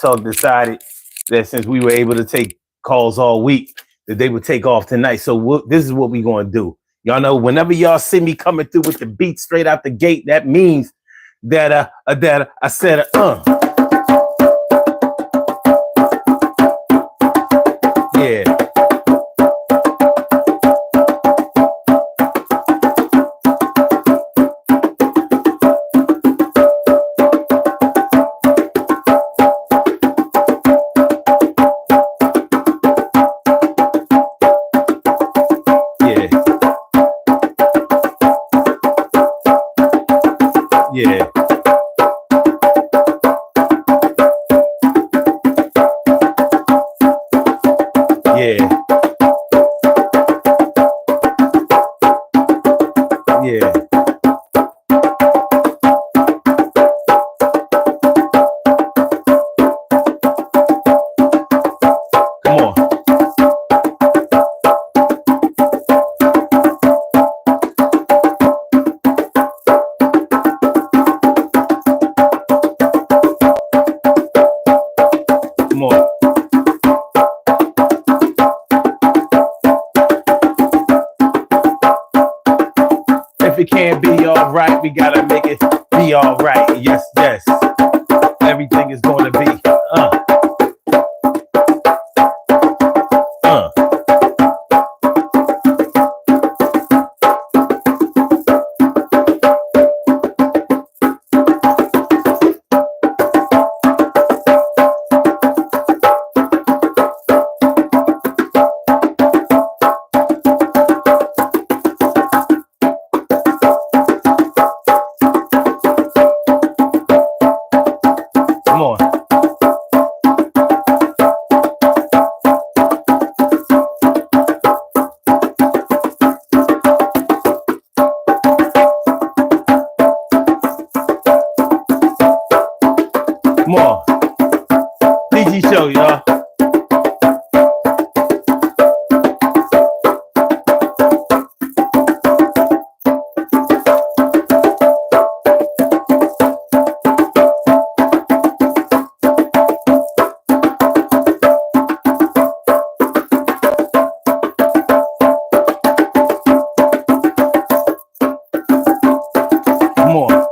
Talk decided that since we were able to take calls all week, that they would take off tonight. So this is what we're going to do. Y'all know, whenever y'all see me coming through with the beat straight out the gate, that means that I said yeah. Yeah. Yeah. Yeah. Come on. Come on. If it can't be all right, we gotta make it be all right. Yes, yes. Everything is going to be. Come on. Come on. DG show, y'all. Come on.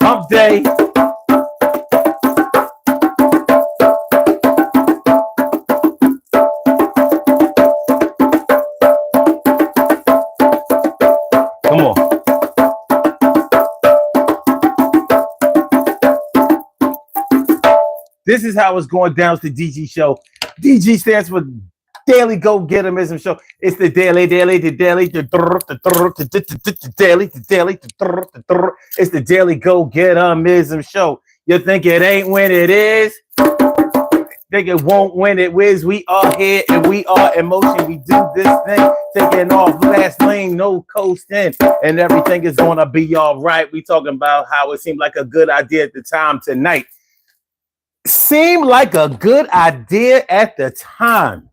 Hump day. Come on. This is how it's going down to the DG show. DG stands for Daily Go Getimism Show. It's the daily. It's the Daily Go Getimism Show. You think it ain't when it is? Think it won't when it is? We are here and we are in motion. We do this thing, taking off last lane, no coasting, and everything is gonna be all right. We talking about how it seemed like a good idea at the time tonight. Seemed like a good idea at the time.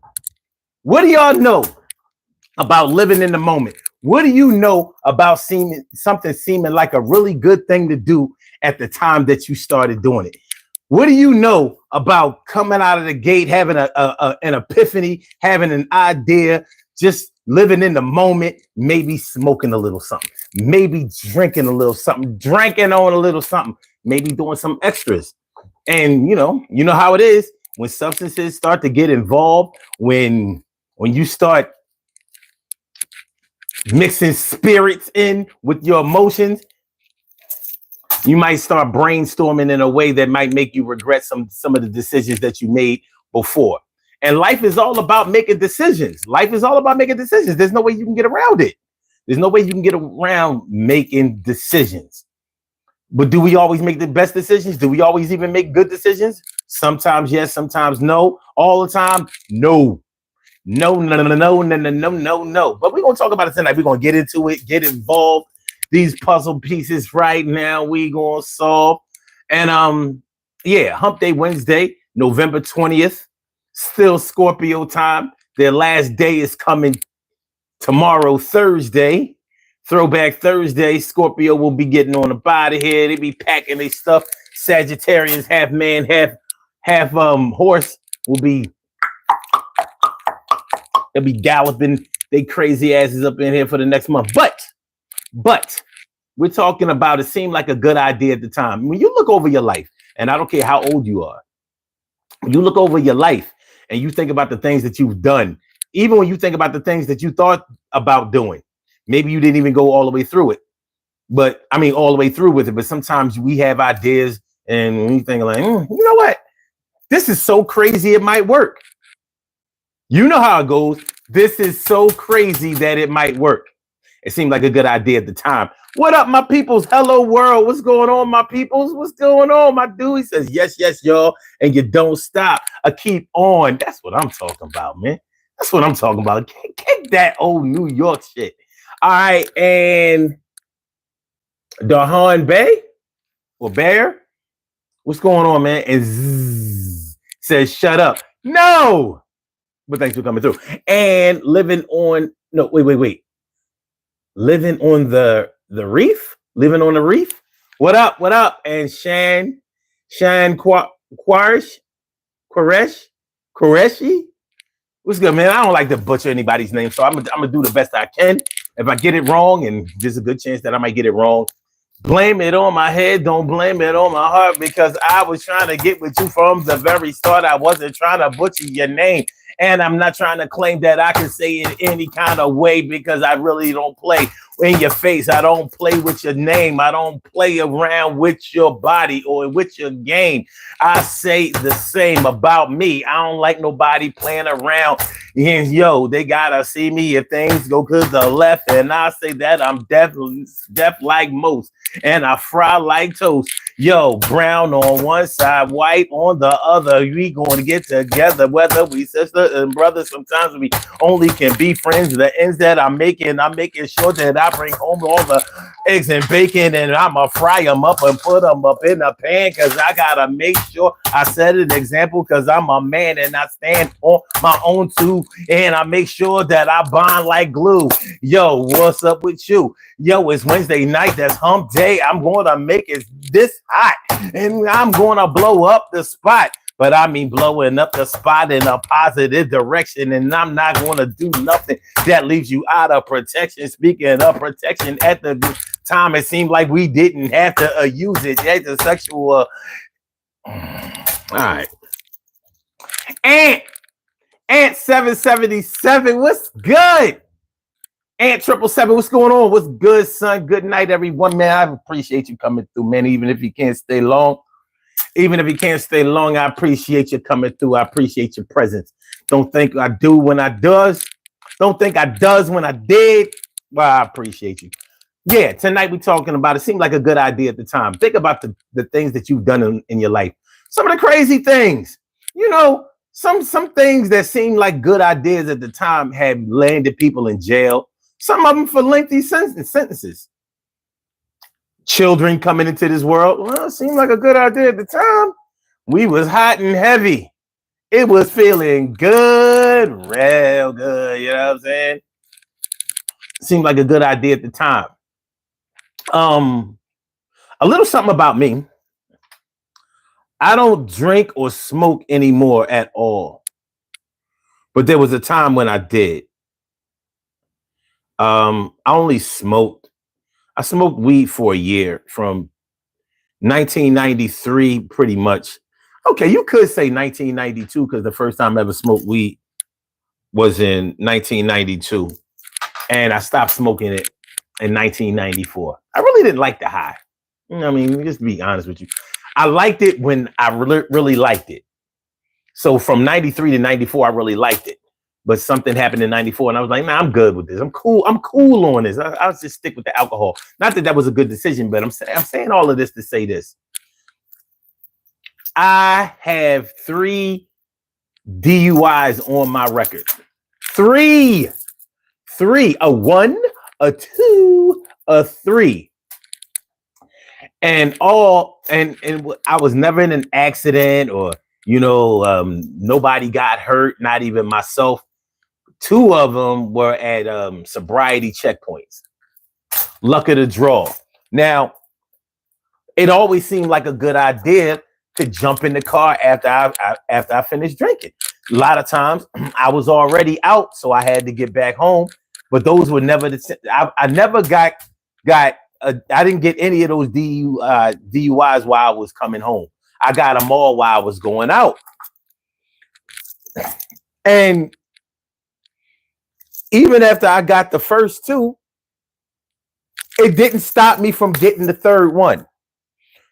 What do y'all know about living in the moment? What do you know about something seeming like a really good thing to do at the time that you started doing it? What do you know about coming out of the gate, having an epiphany, having an idea, just living in the moment, maybe smoking a little something, maybe drinking a little something, drinking on a little something, maybe doing some extras. And you know how it is when substances start to get involved, when you start mixing spirits in with your emotions, you might start brainstorming in a way that might make you regret some of the decisions that you made before. And life is all about making decisions. Life is all about making decisions. There's no way you can get around it. There's no way you can get around making decisions. But do we always make the best decisions? Do we always even make good decisions? Sometimes yes, sometimes no. All the time, no. No. But we're going to talk about it tonight. We're going to get into it, get involved. These puzzle pieces right now we going to solve. And Hump Day Wednesday, November 20th. Still Scorpio time. Their last day is coming tomorrow, Thursday. Throwback Thursday. Scorpio will be getting on up out of here. They be packing their stuff. Sagittarians, half man, half half horse will be they'll be galloping they crazy asses up in here for the next month. But we're talking about it seemed like a good idea at the time. When you look over your life, and I don't care how old you are, when you look over your life and you think about the things that you've done, even when you think about the things that you thought about doing, maybe you didn't even go all the way through it. But I mean, all the way through with it. But sometimes we have ideas and we think like, you know what? This is so crazy, it might work. You know how it goes. This is so crazy that it might work. It seemed like a good idea at the time. What up, my peoples? Hello, world. What's going on, my peoples? What's going on, my dude? He says, yes, yes, y'all. And you don't stop. I keep on. That's what I'm talking about, man. That's what I'm talking about. Get that old New York shit. All right. And Dahan Bay or Bear, what's going on, man? And Zzz says, shut up. No. But thanks for coming through. And living on, no, wait. Living on the reef? Living on the reef? What up? And Shan Qureshi? What's good, man? I don't like to butcher anybody's name, so I'm gonna do the best I can. If I get it wrong, and there's a good chance that I might get it wrong, blame it on my head. Don't blame it on my heart, because I was trying to get with you from the very start. I wasn't trying to butcher your name. And I'm not trying to claim that I can say it any kind of way, because I really don't play in your face. I don't play with your name. I don't play around with your body or with your game. I say the same about me. I don't like nobody playing around. And yo, they gotta see me if things go to the left. And I say that I'm deaf like most. And I fry like toast. Yo, brown on one side, white on the other. We gonna get together, whether we sister and brother. Sometimes we only can be friends. The ends that I'm making sure that I bring home all the eggs and bacon, and I'ma fry them up and put them up in the pan, because I gotta make sure I set an example, because I'm a man and I stand on my own too, and I make sure that I bond like glue. Yo, what's up with you? Yo, it's Wednesday night. That's hump day. I'm gonna make it this hot, and I'm gonna blow up the spot. But I mean blowing up the spot in a positive direction, and I'm not gonna do nothing that leaves you out of protection. Speaking of protection, at the time it seemed like we didn't have to use it. That's a sexual. All right. Ant 777, what's good? Ant 777, what's going on? What's good, son? Good night, everyone, man. I appreciate you coming through, man. Even if you can't stay long, I appreciate you coming through. I appreciate your presence. Don't think I do when I does. Don't think I does when I did. Well, I appreciate you. Yeah, tonight we're talking about, it seemed like a good idea at the time. Think about the things that you've done in your life. Some of the crazy things, you know, some things that seemed like good ideas at the time have landed people in jail. Some of them for lengthy sentences. Children coming into this world, well, it seemed like a good idea at the time. We was hot and heavy. It was feeling good, real good. You know what I'm saying? Seemed like a good idea at the time. A little something about me. I don't drink or smoke anymore at all. But there was a time when I did. I smoked weed for a year, from 1993, pretty much. Okay, you could say 1992, because the first time I ever smoked weed was in 1992. And I stopped smoking it in 1994. I really didn't like the high. I mean, just to be honest with you. I liked it when I really liked it. So from 93 to 94, I really liked it. But something happened in 94, and I was like, nah, I'm good with this. I'm cool on this. I'll just stick with the alcohol. Not that was a good decision, but I'm saying all of this to say this. I have 3 DUIs on my record. 3. A 1, a 2, a 3. And I was never in an accident, or, nobody got hurt, not even myself. 2 of them were at sobriety checkpoints. Luck of the draw. Now, it always seemed like a good idea to jump in the car after I finished drinking. A lot of times I was already out, so I had to get back home. But those were never I never I didn't get any of those DUIs while I was coming home. I got them all while I was going out. And even after I got the first two, it didn't stop me from getting the third one,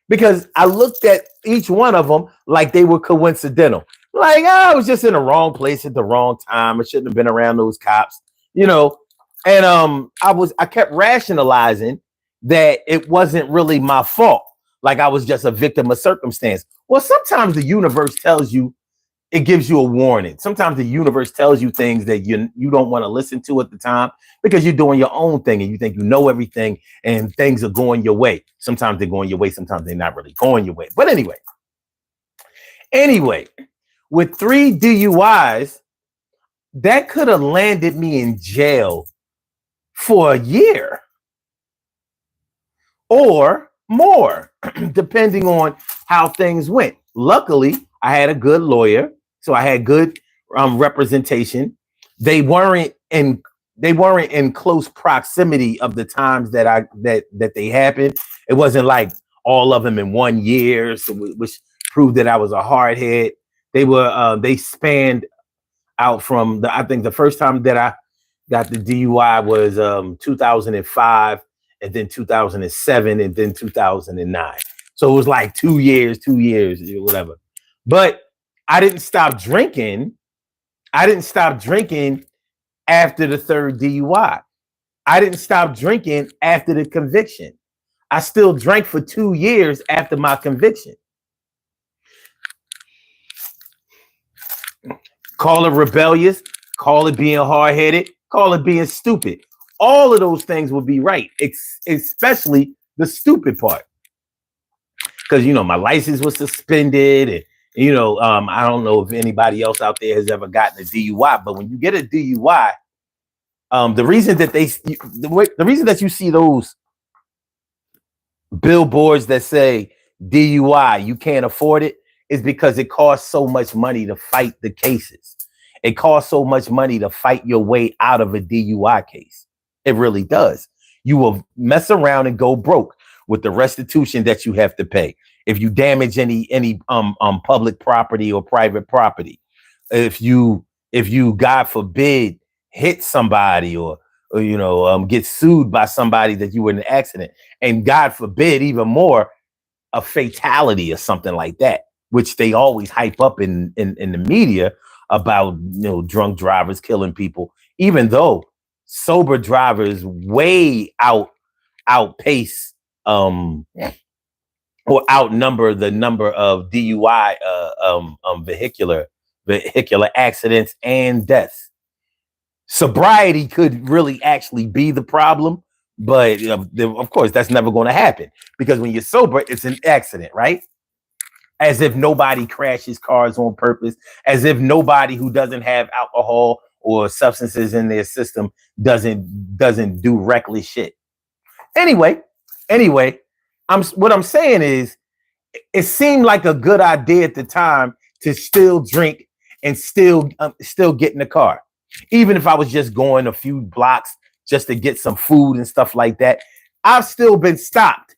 because I looked at each one of them like they were coincidental. Like, I was just in the wrong place at the wrong time. I shouldn't have been around those cops, you know. And I kept rationalizing that it wasn't really my fault. Like I was just a victim of circumstance. Well, sometimes the universe tells you, it gives you a warning. Sometimes the universe tells you things that you don't want to listen to at the time, because you're doing your own thing and you think you know everything and things are going your way. Sometimes they're going your way. Sometimes they're not really going your way. But anyway, with 3 DUIs, that could have landed me in jail for a year or more, depending on how things went. Luckily, I had a good lawyer, so I had good representation. They weren't in close proximity of the times that they happened. It wasn't like all of them in 1 year, so which proved that I was a hardhead. They spanned out from I think the first time that I got the DUI was 2005, and then 2007, and then 2009. So it was like 2 years, whatever. But I didn't stop drinking. After the third DUI. I didn't stop drinking after the conviction. I still drank for 2 years after my conviction. Call it rebellious, call it being hard-headed, call it being stupid. All of those things will be right, especially the stupid part. Because, my license was suspended, and, I don't know if anybody else out there has ever gotten a DUI, but when you get a DUI, the reason that you see those billboards that say DUI, you can't afford it, is because it costs so much money to fight the cases. It costs so much money to fight your way out of a DUI case. It really does. You will mess around and go broke with the restitution that you have to pay. If you damage any public property or private property, if you God forbid hit somebody or get sued by somebody that you were in an accident, and God forbid even more a fatality or something like that, which they always hype up in the media about, drunk drivers killing people, even though sober drivers way outpace or outnumber the number of DUI vehicular accidents and deaths. Sobriety could really actually be the problem, but of course that's never going to happen, because when you're sober, it's an accident, right? As if nobody crashes cars on purpose, as if nobody who doesn't have alcohol or substances in their system doesn't do reckless shit. Anyway, what I'm saying is, it seemed like a good idea at the time to still drink and still get in the car, even if I was just going a few blocks just to get some food and stuff like that. I've still been stopped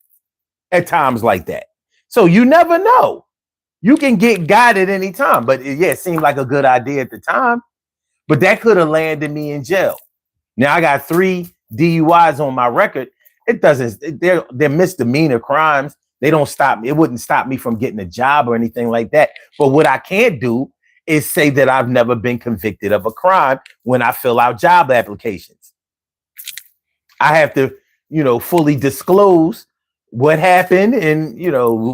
at times like that, so you never know. You can get got at any time. But it seemed like a good idea at the time. But that could have landed me in jail. Now I got 3 DUIs on my record. They're misdemeanor crimes. They don't stop me. It wouldn't stop me from getting a job or anything like that. But what I can't do is say that I've never been convicted of a crime when I fill out job applications. I have to, fully disclose what happened and,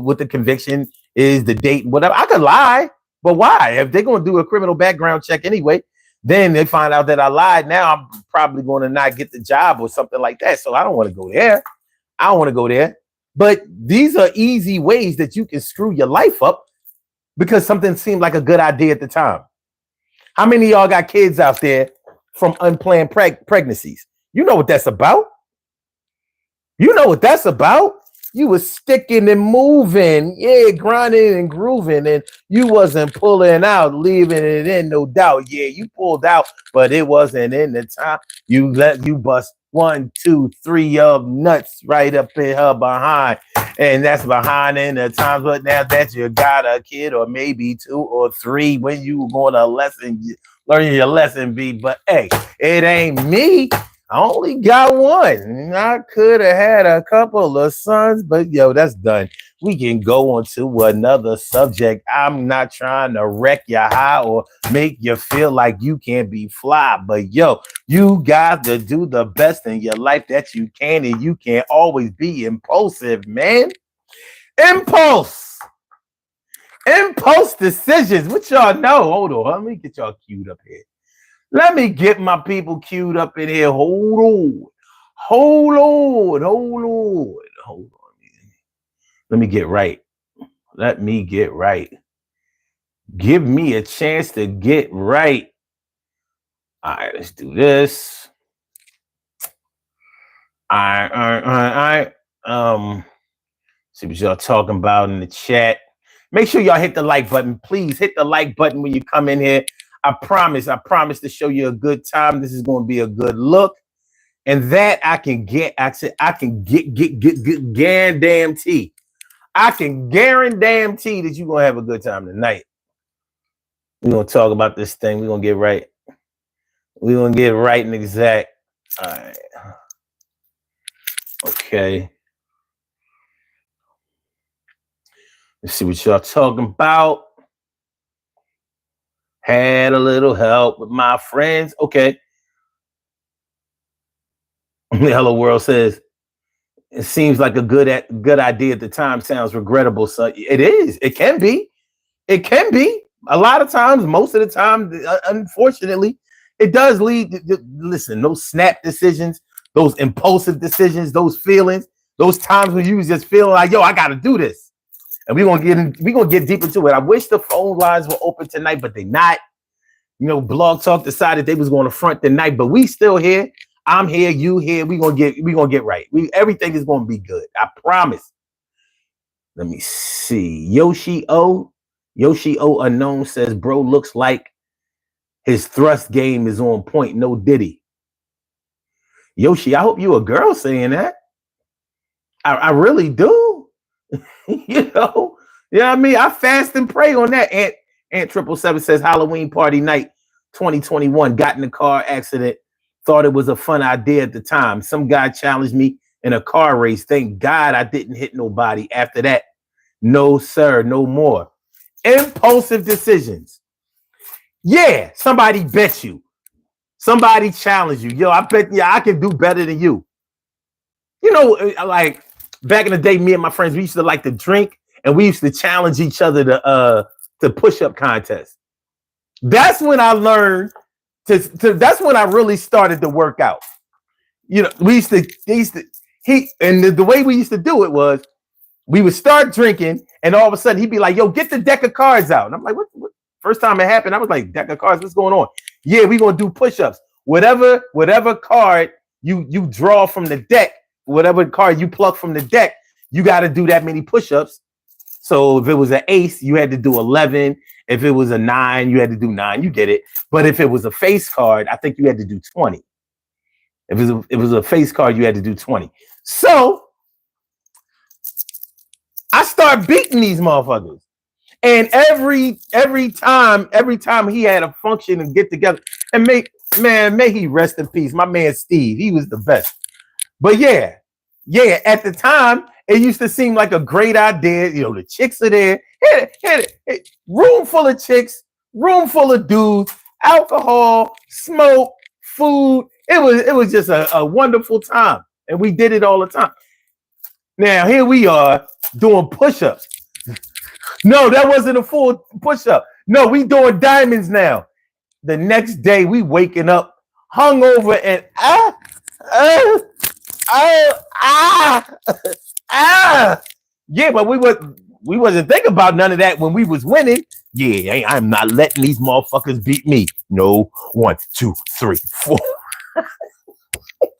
what the conviction is, the date, whatever. I could lie, but why? If they're going to do a criminal background check anyway, then they find out that I lied. Now I'm probably going to not get the job or something like that. So I don't want to go there. But these are easy ways that you can screw your life up because something seemed like a good idea at the time. How many of y'all got kids out there from unplanned pregnancies? You know what that's about. You was sticking and moving, yeah, grinding and grooving, and you wasn't pulling out, leaving it in, no doubt. Yeah, you pulled out, but it wasn't in the time. You bust 1, 2, 3 of nuts right up in her behind, and that's behind in the times. But now that you got a kid, or maybe 2 or 3, when you going to learn your lesson, be. But hey, it ain't me. I only got one. I could have had a couple of sons, but yo, that's done. We can go on to another subject. I'm not trying to wreck your high or make you feel like you can't be fly, but yo, you got to do the best in your life that you can, and you can't always be impulsive, man. Impulse decisions. What y'all know? Hold on, let me get y'all queued up here. Let me get my people queued up in here. Hold on. Let me get right. Give me a chance to get right. All right, let's do this. All right. See what y'all talking about in the chat. Make sure y'all hit the like button. Please hit the like button when you come in here. I promise to show you a good time. This is going to be a good look. And that I can get guarantee. I can guarantee that you're going to have a good time tonight. We're going to talk about this thing. We're going to get right. We're going to get right and exact. All right. Okay. Let's see what y'all talking about. Had a little help with my friends. Okay. Hello World says, it seems like a good idea at the time. Sounds regrettable. So it is. It can be. A lot of times, most of the time, unfortunately, it does lead to, listen, those snap decisions, those impulsive decisions, those feelings, those times when you was just feeling like, yo, I got to do this. And we're gonna get deep into it. I wish the phone lines were open tonight, but they're not. You know, Blog Talk decided they was going to front tonight, but we still here. I'm here, you here. We're gonna get right. Everything is gonna be good. I promise. Let me see. Yoshi O Unknown says, bro looks like his thrust game is on point. No Diddy. Yoshi, I hope you a girl saying that. I really do. You know what I mean? I fast and pray on that. Ant 777 says Halloween party night 2021. Got in a car accident. Thought it was a fun idea at the time. Some guy challenged me in a car race. Thank God I didn't hit nobody. After that, no sir, no more. Impulsive decisions. Yeah, somebody bet you. Somebody challenged you. Yo, I bet I can do better than you. You know, like back in the day, me and my friends, we used to like to drink, and we used to challenge each other to push-up contests. That's when I learned that's when I really started to work out. You know, the way we used to do it was we would start drinking, and all of a sudden he'd be like, yo, get the deck of cards out. And I'm like, what? First time it happened, I was like, deck of cards, what's going on? Yeah, we're gonna do push-ups. Whatever card you draw from the deck, whatever card you pluck from the deck, you got to do that many push-ups. So if it was an ace, you had to do 11. If it was a 9, you had to do 9. You get it. But if it was a face card, I think you had to do 20. If it was a face card, you had to do 20. So I start beating these motherfuckers. And every time he had a function and get together, and may he rest in peace. My man Steve, he was the best. But yeah, at the time, it used to seem like a great idea. You know, the chicks are there. Room full of chicks, room full of dudes, alcohol, smoke, food. It was just a wonderful time. And we did it all the time. Now, here we are doing push-ups. No, that wasn't a full push-up. No, we doing diamonds now. The next day, we waking up hungover and yeah, but we wasn't thinking about none of that when we was winning. Yeah, I'm not letting these motherfuckers beat me. No, 1, 2, 3, 4.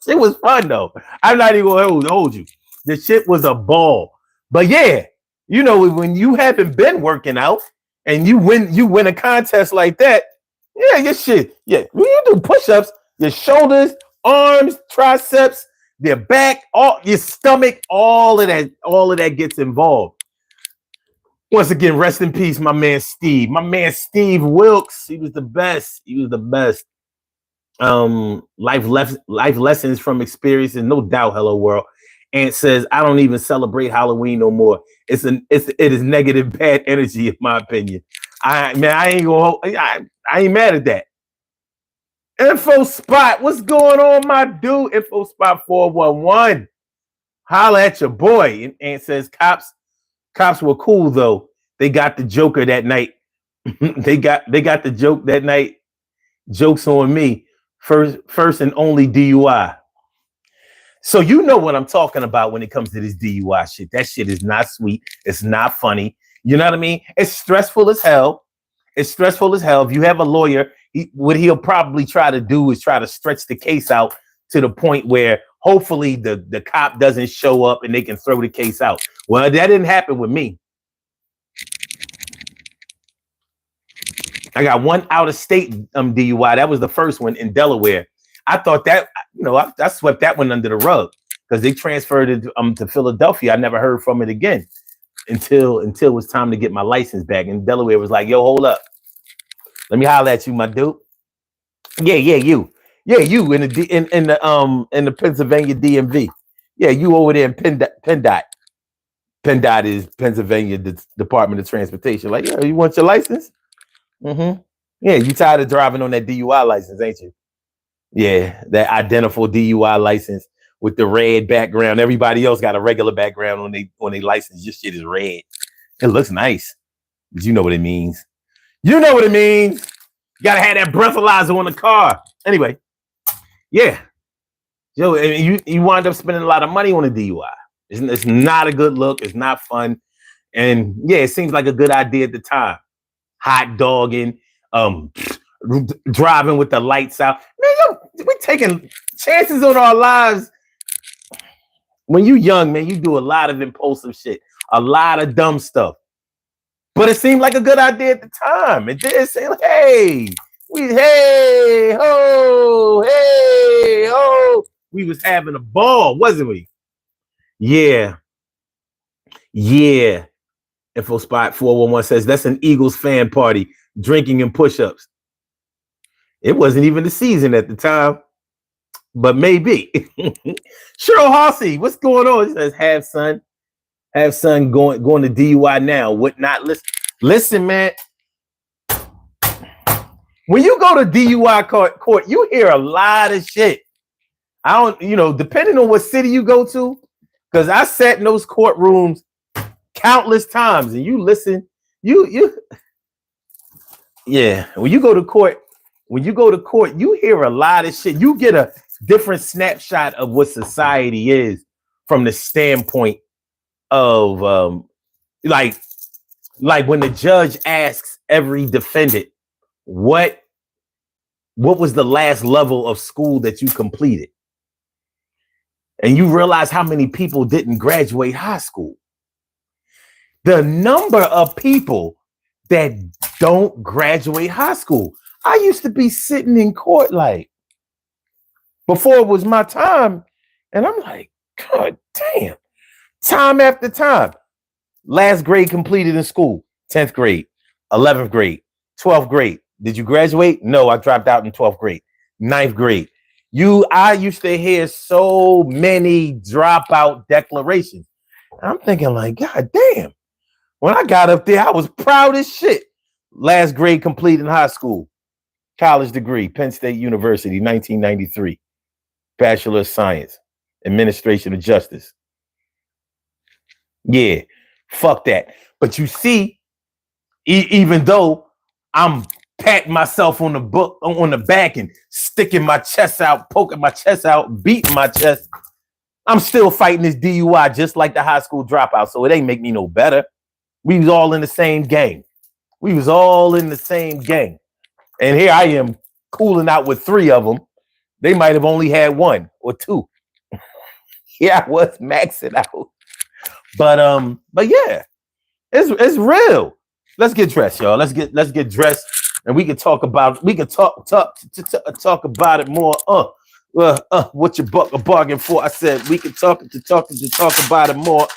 It was fun though. I'm not even gonna hold you. The shit was a ball. But yeah, you know, when you haven't been working out and you win a contest like that, yeah, your shit. Yeah, when you do push-ups, your shoulders, arms, triceps, their back, all your stomach, all of that gets involved. Once again, rest in peace, my man Steve. My man Steve Wilkes. He was the best. He was the best. Life lessons from experience, and no doubt, hello world. And says, I don't even celebrate Halloween no more. It is negative bad energy, in my opinion. I ain't mad at that. Info Spot, what's going on, my dude? Info Spot 411. Holla at your boy. And says cops were cool though. They got the Joker that night. they got the joke that night. Jokes on me. First and only DUI. So you know what I'm talking about when it comes to this DUI shit. That shit is not sweet. It's not funny. You know what I mean? It's stressful as hell. It's stressful as hell. If you have a lawyer, what he'll probably try to do is try to stretch the case out to the point where hopefully the cop doesn't show up and they can throw the case out. Well, that didn't happen with me. I got one out of state DUI. That was the first one in Delaware. I thought that, I swept that one under the rug because they transferred it to Philadelphia. I never heard from it again until it was time to get my license back. And Delaware was like, yo, hold up. Let me holler at you, my dude. Yeah, you. Yeah, you in the Pennsylvania DMV. Yeah, you over there in PennDOT. PennDOT is Pennsylvania Department of Transportation. Like, yeah, you want your license? Mm-hmm. Yeah, you tired of driving on that DUI license, ain't you? Yeah, that identical DUI license with the red background. Everybody else got a regular background on they license. Your shit is red. It looks nice, but you know what it means. You know what it means. You gotta have that breathalyzer on the car. Anyway, yeah. Yo, you wind up spending a lot of money on a DUI. It's not a good look. It's not fun. And yeah, it seems like a good idea at the time. Hot dogging, driving with the lights out. Man, we're taking chances on our lives. When you young, man, you do a lot of impulsive shit, a lot of dumb stuff. But it seemed like a good idea at the time. It did say, like, hey, ho. We was having a ball, wasn't we? Yeah. Info Spot 411 says that's an Eagles fan party, drinking and push-ups. It wasn't even the season at the time, but maybe. Cheryl Hossey, what's going on? It says have son going to DUI now. What not? Listen, man. When you go to DUI court, you hear a lot of shit. I don't, depending on what city you go to, because I sat in those courtrooms countless times, and you listen. Yeah. When you go to court, you hear a lot of shit. You get a different snapshot of what society is from the standpoint of like when the judge asks every defendant, what was the last level of school that you completed? And you realize how many people didn't graduate high school. The number of people that don't graduate high school. I used to be sitting in court like before it was my time, and I'm like, God damn. Time after time. Last grade completed in school, 10th grade, 11th grade, 12th grade. Did you graduate? No, I dropped out in 12th grade, 9th grade. I used to hear so many dropout declarations. I'm thinking like, God damn. When I got up there, I was proud as shit. Last grade complete in high school. College degree, Penn State University, 1993. Bachelor of Science, Administration of Justice. Yeah, fuck that. But you see, even though I'm patting myself on the back and sticking my chest out, poking my chest out, beating my chest, I'm still fighting this DUI just like the high school dropout. So it ain't make me no better. We was all in the same gang. And here I am cooling out with 3 of them. They might have only had 1 or 2. Yeah, I was maxing out. But yeah, it's real. Let's get dressed, y'all. Let's get dressed, and we can talk about talk about it more. What you buck a bargain for? I said we can talk about it more.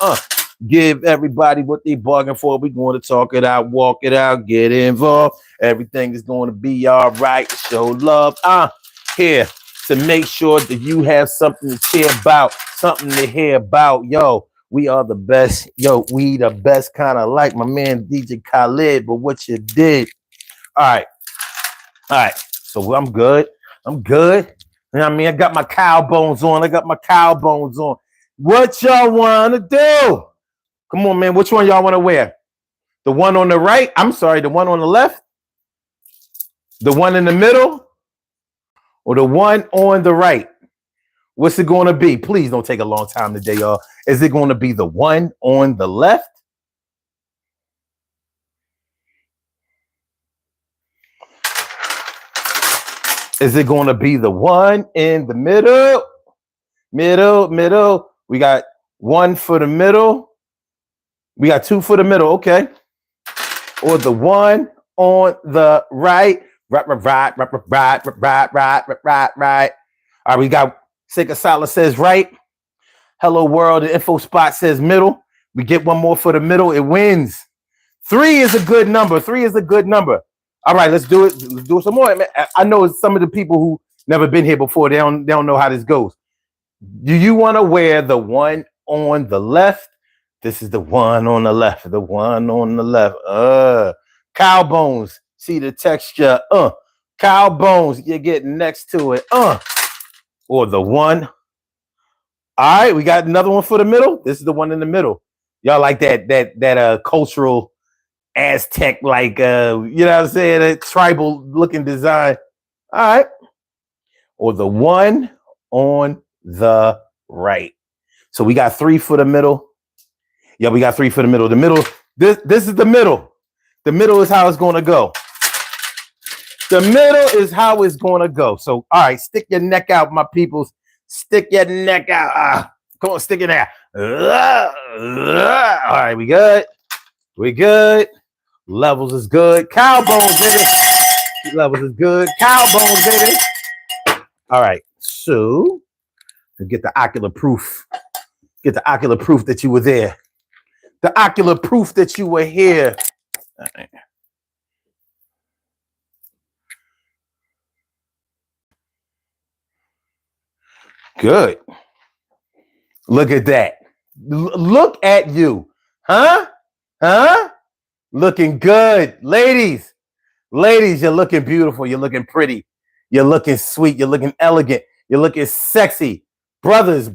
Give everybody what they bargain for. We going to talk it out, walk it out, get involved. Everything is going to be all right. Show love. Here to make sure that you have something to cheer about, something to hear about. Yo, we are the best. Yo, we the best kind of like my man DJ Khaled. But what you did? All right. So I'm good. You know what I mean? I got my cow bones on. What y'all want to do? Come on, man. Which one y'all want to wear? The one on the right? I'm sorry, the one on the left? The one in the middle? Or the one on the right? What's it going to be? Please don't take a long time today, y'all. Is it going to be the one on the left? Is it going to be the one in the middle? Middle. We got one for the middle. We got two for the middle, okay. Or the one on the right. Right. All right, we got Sika Sala says right. Hello World, the info spot says middle. We get one more for the middle, it wins. 3 is a good number. All right, let's do it. Let's do some more. I know some of the people who never been here before, they don't know how this goes. Do you want to wear the one on the left? This is the one on the left. Cow bones. See the texture. Cow bones. You're getting next to it. Or the one. All right, we got another one for the middle. This is the one in the middle. Y'all like that cultural Aztec, like you know what I'm saying, a tribal looking design. All right. Or the one on the right. So we got 3 for the middle. Yeah, we got 3 for the middle. The middle, this is the middle. The middle is how it's going to go. So, all right, stick your neck out, my peoples. Stick your neck out. Come on, stick it out. All right, we good. Levels is good. Cow bones, baby. Levels is good. Cow bones, baby. All right, so get the ocular proof. Get the ocular proof that you were there. The ocular proof that you were here. Right. Good. Look at that. Look at you. Huh? Looking good. Ladies, you're looking beautiful. You're looking pretty. You're looking sweet. You're looking elegant. You're looking sexy. Brothers,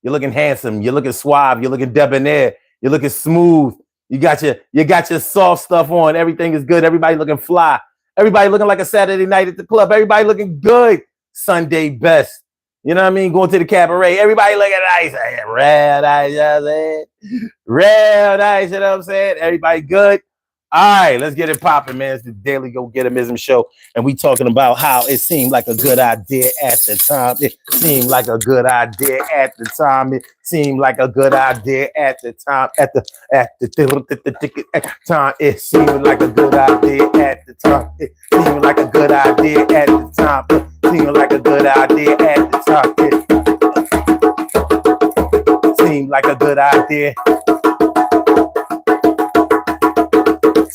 you're looking handsome. You're looking suave. You're looking debonair. You're looking smooth. You got your soft stuff on. Everything is good. Everybody looking fly. Everybody looking like a Saturday night at the club. Everybody looking good. Sunday best. You know what I mean? Going to the cabaret. Everybody looking nice. Real nice, you know what I'm saying? Real nice, you know what I'm saying? Everybody good? All right, let's get it popping, man. It's the Daily Go Get 'Emism show, and we talking about how it seemed like a good idea at the time. It seemed like a good idea at the time. It seemed like a good idea at the time. At the time, it seemed like a good idea at the time. It seemed like a good idea at the time. It seemed like a good idea at the time. It seemed like a good idea.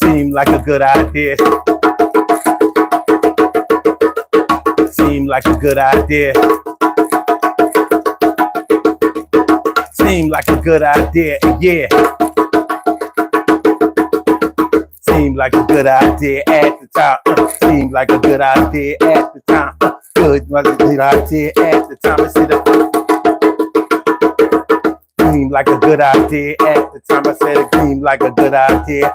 Seemed like a good idea. Seemed like a good idea. Seemed like a good idea, yeah. Seemed like a good idea at the time. Seemed like a good idea at the time. Good idea at the time. I said that. Seemed like a good idea at the time. I said it seemed like a good idea.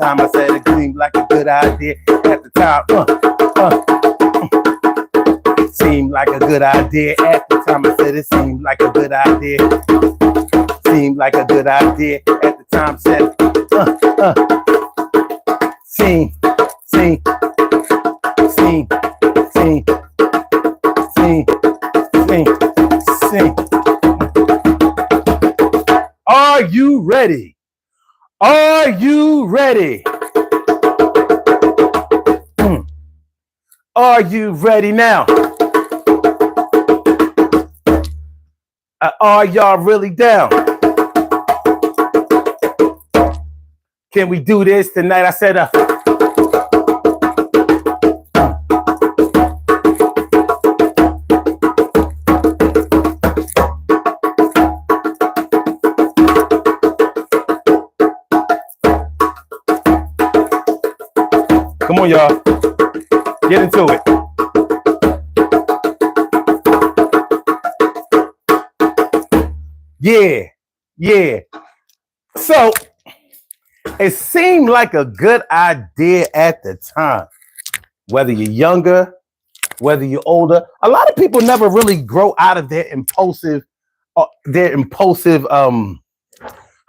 Time I said it seemed like a good idea at the time. Seemed like a good idea at the time. I said it seemed like a good idea. Seemed like a good idea at the time. Said seemed ready? Are you ready? Are you ready now? Are y'all really down? Can we do this tonight? I said, come on, y'all. Get into it. Yeah. So it seemed like a good idea at the time. Whether you're younger, whether you're older, a lot of people never really grow out of their impulsive, how do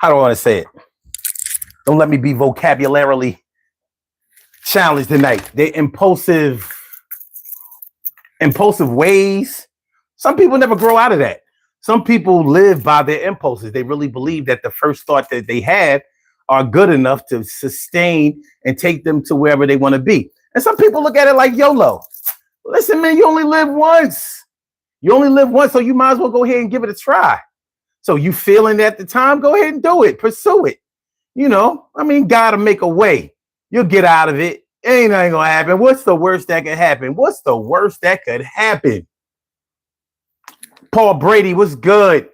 I want to say it? Don't let me be vocabularily challenged tonight. Their impulsive ways. Some people never grow out of that. Some people live by their impulses. They really believe that the first thought that they have are good enough to sustain and take them to wherever they want to be. And some people look at it like YOLO. Listen, man, you only live once. So you might as well go ahead and give it a try. So you feeling it at the time, go ahead and do it. Pursue it. Gotta make a way. You'll get out of it. Ain't nothing gonna happen. What's the worst that could happen? Paul Brady was good.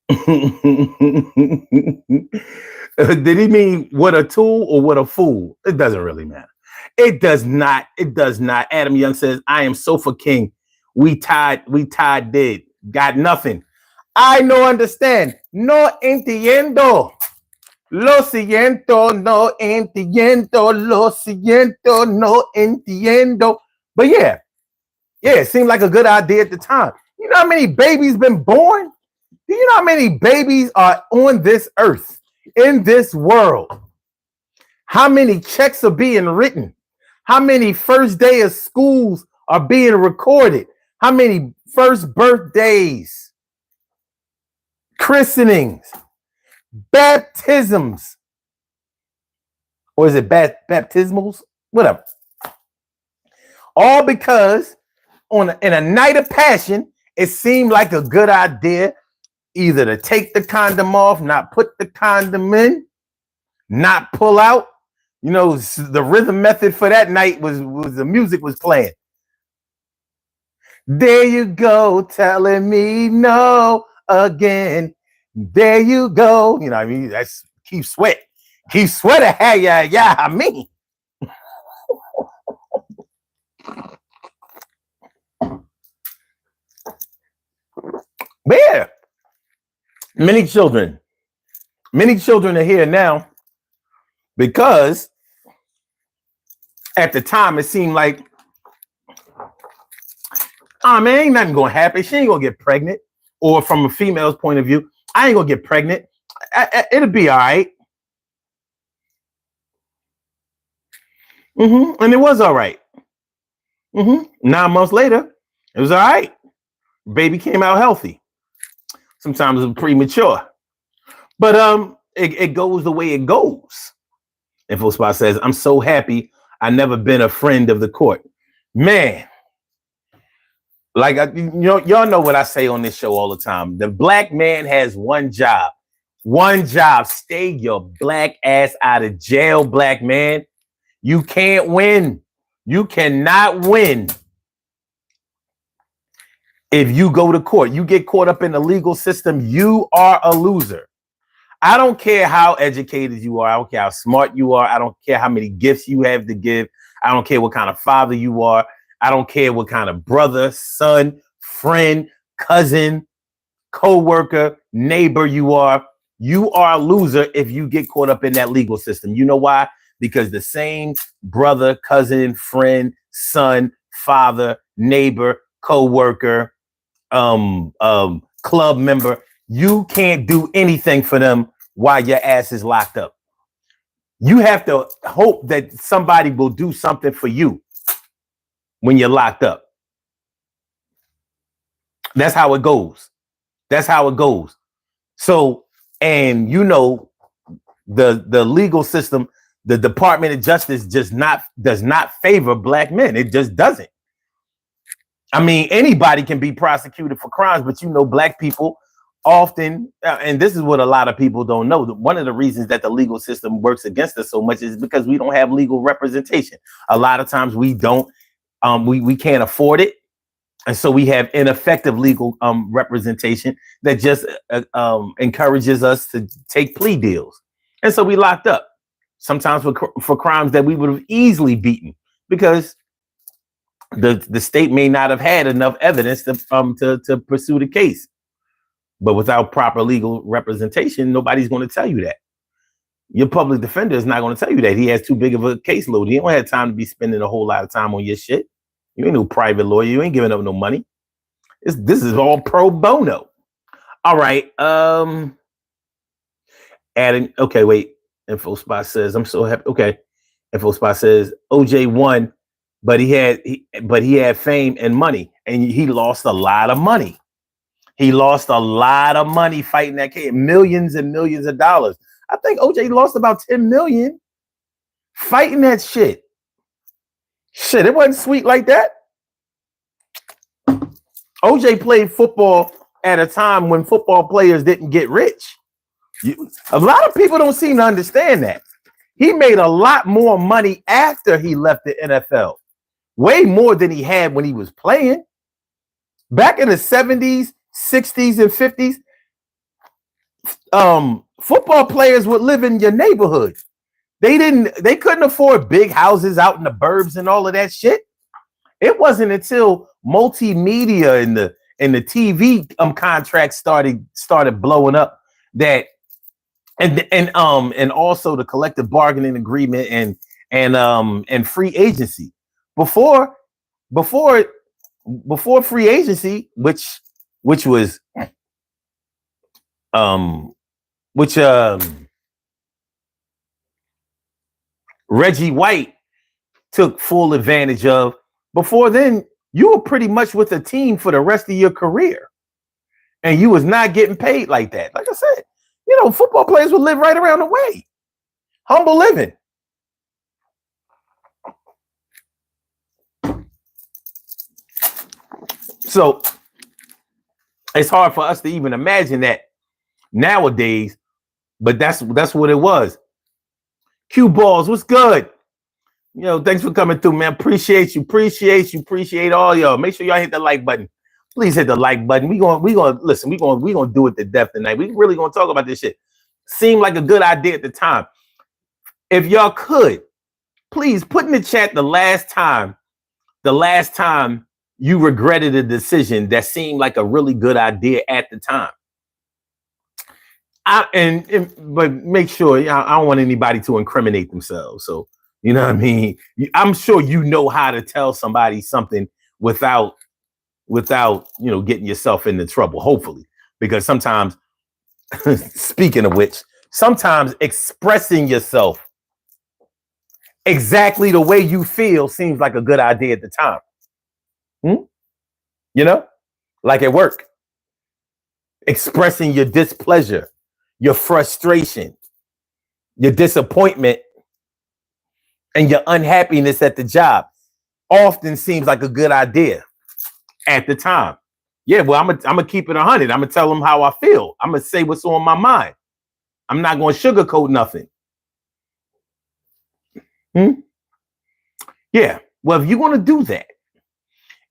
Did he mean what a tool or what a fool? It doesn't really matter. It does not. Adam Young says, I am sofa king. We tied dead. Got nothing. I no understand. No entiendo. Lo siento, no entiendo. Lo siento, no entiendo. But yeah, it seemed like a good idea at the time. You know how many babies been born? Do you know how many babies are on this earth, in this world? How many checks are being written? How many first day of schools are being recorded? How many first birthdays, christenings, baptisms, or is it baptismals? Whatever. All because in a night of passion, it seemed like a good idea either to take the condom off, not put the condom in, not pull out. The rhythm method for that night was the music was playing. There you go, telling me no again. There you go. That's keep sweating. Hey, yeah, I mean. But yeah, many children are here now because at the time it seemed like, man, ain't nothing gonna happen. She ain't gonna get pregnant. Or from a female's point of view, I ain't gonna get pregnant. It'll be all right. And it was all right. 9 months later, it was all right. Baby came out healthy. Sometimes it's premature. But it goes the way it goes. InfoSpot says, I'm so happy I never been a friend of the court. Man, like y'all know what I say on this show all the time. The black man has one job. Stay your black ass out of jail, black man. You can't win. You cannot win. If you go to court, you get caught up in the legal system, you are a loser. I don't care how educated you are. I don't care how smart you are. I don't care how many gifts you have to give. I don't care what kind of father you are. I don't care what kind of brother, son, friend, cousin, co-worker, neighbor you are. You are a loser if you get caught up in that legal system. You know why? Because the same brother, cousin, friend, son, father, neighbor, co-worker, club member, you can't do anything for them while your ass is locked up. You have to hope that somebody will do something for you when you're locked up. That's how it goes. So And you know, the legal system, the Department of Justice does not favor black men. It just doesn't. I mean, anybody can be prosecuted for crimes, but you know, black people often, and this is what a lot of people don't know. One of the reasons that the legal system works against us so much is because we don't have legal representation. A lot of times we don't, we can't afford it. And so we have ineffective legal representation that just encourages us to take plea deals. And so we locked up, sometimes for crimes that we would have easily beaten, because the state may not have had enough evidence to pursue the case. But without proper legal representation, nobody's going to tell you that. Your public defender is not going to tell you that. He has too big of a caseload. He don't have time to be spending a whole lot of time on your shit. You ain't no private lawyer. You ain't giving up no money. This is all pro bono. All right. Adding. Okay, wait. Info Spot says, I'm so happy. Okay. Info Spot says OJ won, but he had fame and money, and he lost a lot of money. He lost a lot of money fighting that case, millions and millions of dollars. I think OJ lost about 10 million fighting that shit. Shit, it wasn't sweet like that. OJ played football at a time when football players didn't get rich. A lot of people don't seem to understand that. He made a lot more money after he left the NFL. Way more than he had when he was playing. Back in the 70s, 60s, and 50s, football players would live in your neighborhood. They couldn't afford big houses out in the burbs and all of that shit. It wasn't until multimedia and the TV contracts started blowing up that and also the collective bargaining agreement and free agency. Before free agency, which Reggie White took full advantage of. Before then, you were pretty much with a team for the rest of your career, and you was not getting paid like that. Like I said, you know, football players would live right around the way. Humble living. So it's hard for us to even imagine that nowadays, but that's what it was. Q Balls, what's good? You know, thanks for coming through, man. Appreciate all y'all. Make sure y'all hit the like button. Please hit the like button. We gonna listen. We gonna do it to death tonight. We really gonna talk about this shit. Seemed like a good idea at the time. If y'all could, please put in the chat the last time you regretted a decision that seemed like a really good idea at the time. But make sure, I don't want anybody to incriminate themselves. So, you know what I mean? I'm sure you know how to tell somebody something without, getting yourself into trouble, hopefully. Because sometimes, speaking of which, sometimes expressing yourself exactly the way you feel seems like a good idea at the time. You know, like at work, expressing your displeasure, your frustration, your disappointment, and your unhappiness at the job often seems like a good idea at the time. Yeah, well, I'm gonna keep it 100. I'm gonna tell them how I feel. I'm gonna say what's on my mind. I'm not gonna sugarcoat nothing. Yeah, well, if you're gonna do that,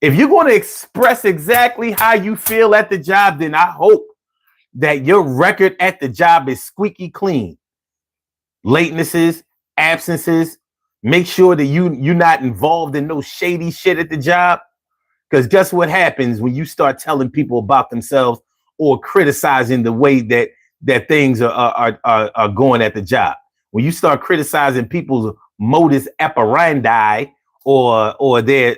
if you're gonna express exactly how you feel at the job, then I hope that your record at the job is squeaky clean. Latenesses, absences, make sure that you're not involved in no shady shit at the job. Because guess what happens when you start telling people about themselves or criticizing the way that things are going at the job? When you start criticizing people's modus operandi or their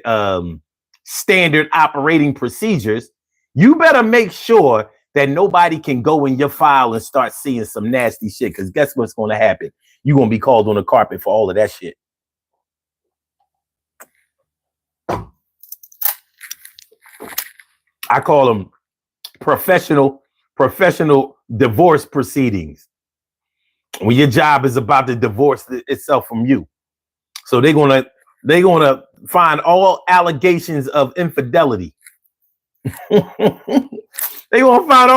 standard operating procedures, you better make sure that nobody can go in your file and start seeing some nasty shit. Because guess what's going to happen? You're going to be called on the carpet for all of that shit. I call them professional divorce proceedings. When your job is about to divorce itself from you. So they're gonna find all allegations of infidelity. They're gonna find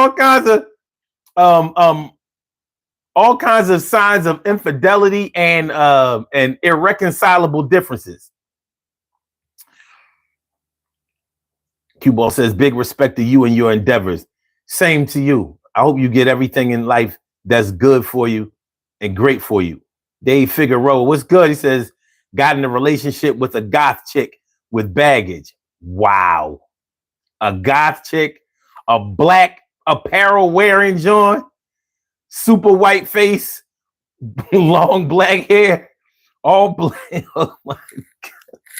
all kinds of signs of infidelity and irreconcilable differences. Q-Ball says, big respect to you and your endeavors. Same to you. I hope you get everything in life that's good for you and great for you. Dave Figueroa, what's good? He says, got in a relationship with a goth chick with baggage. Wow. A goth chick, a black apparel wearing John, super white face, long black hair, all black. Oh my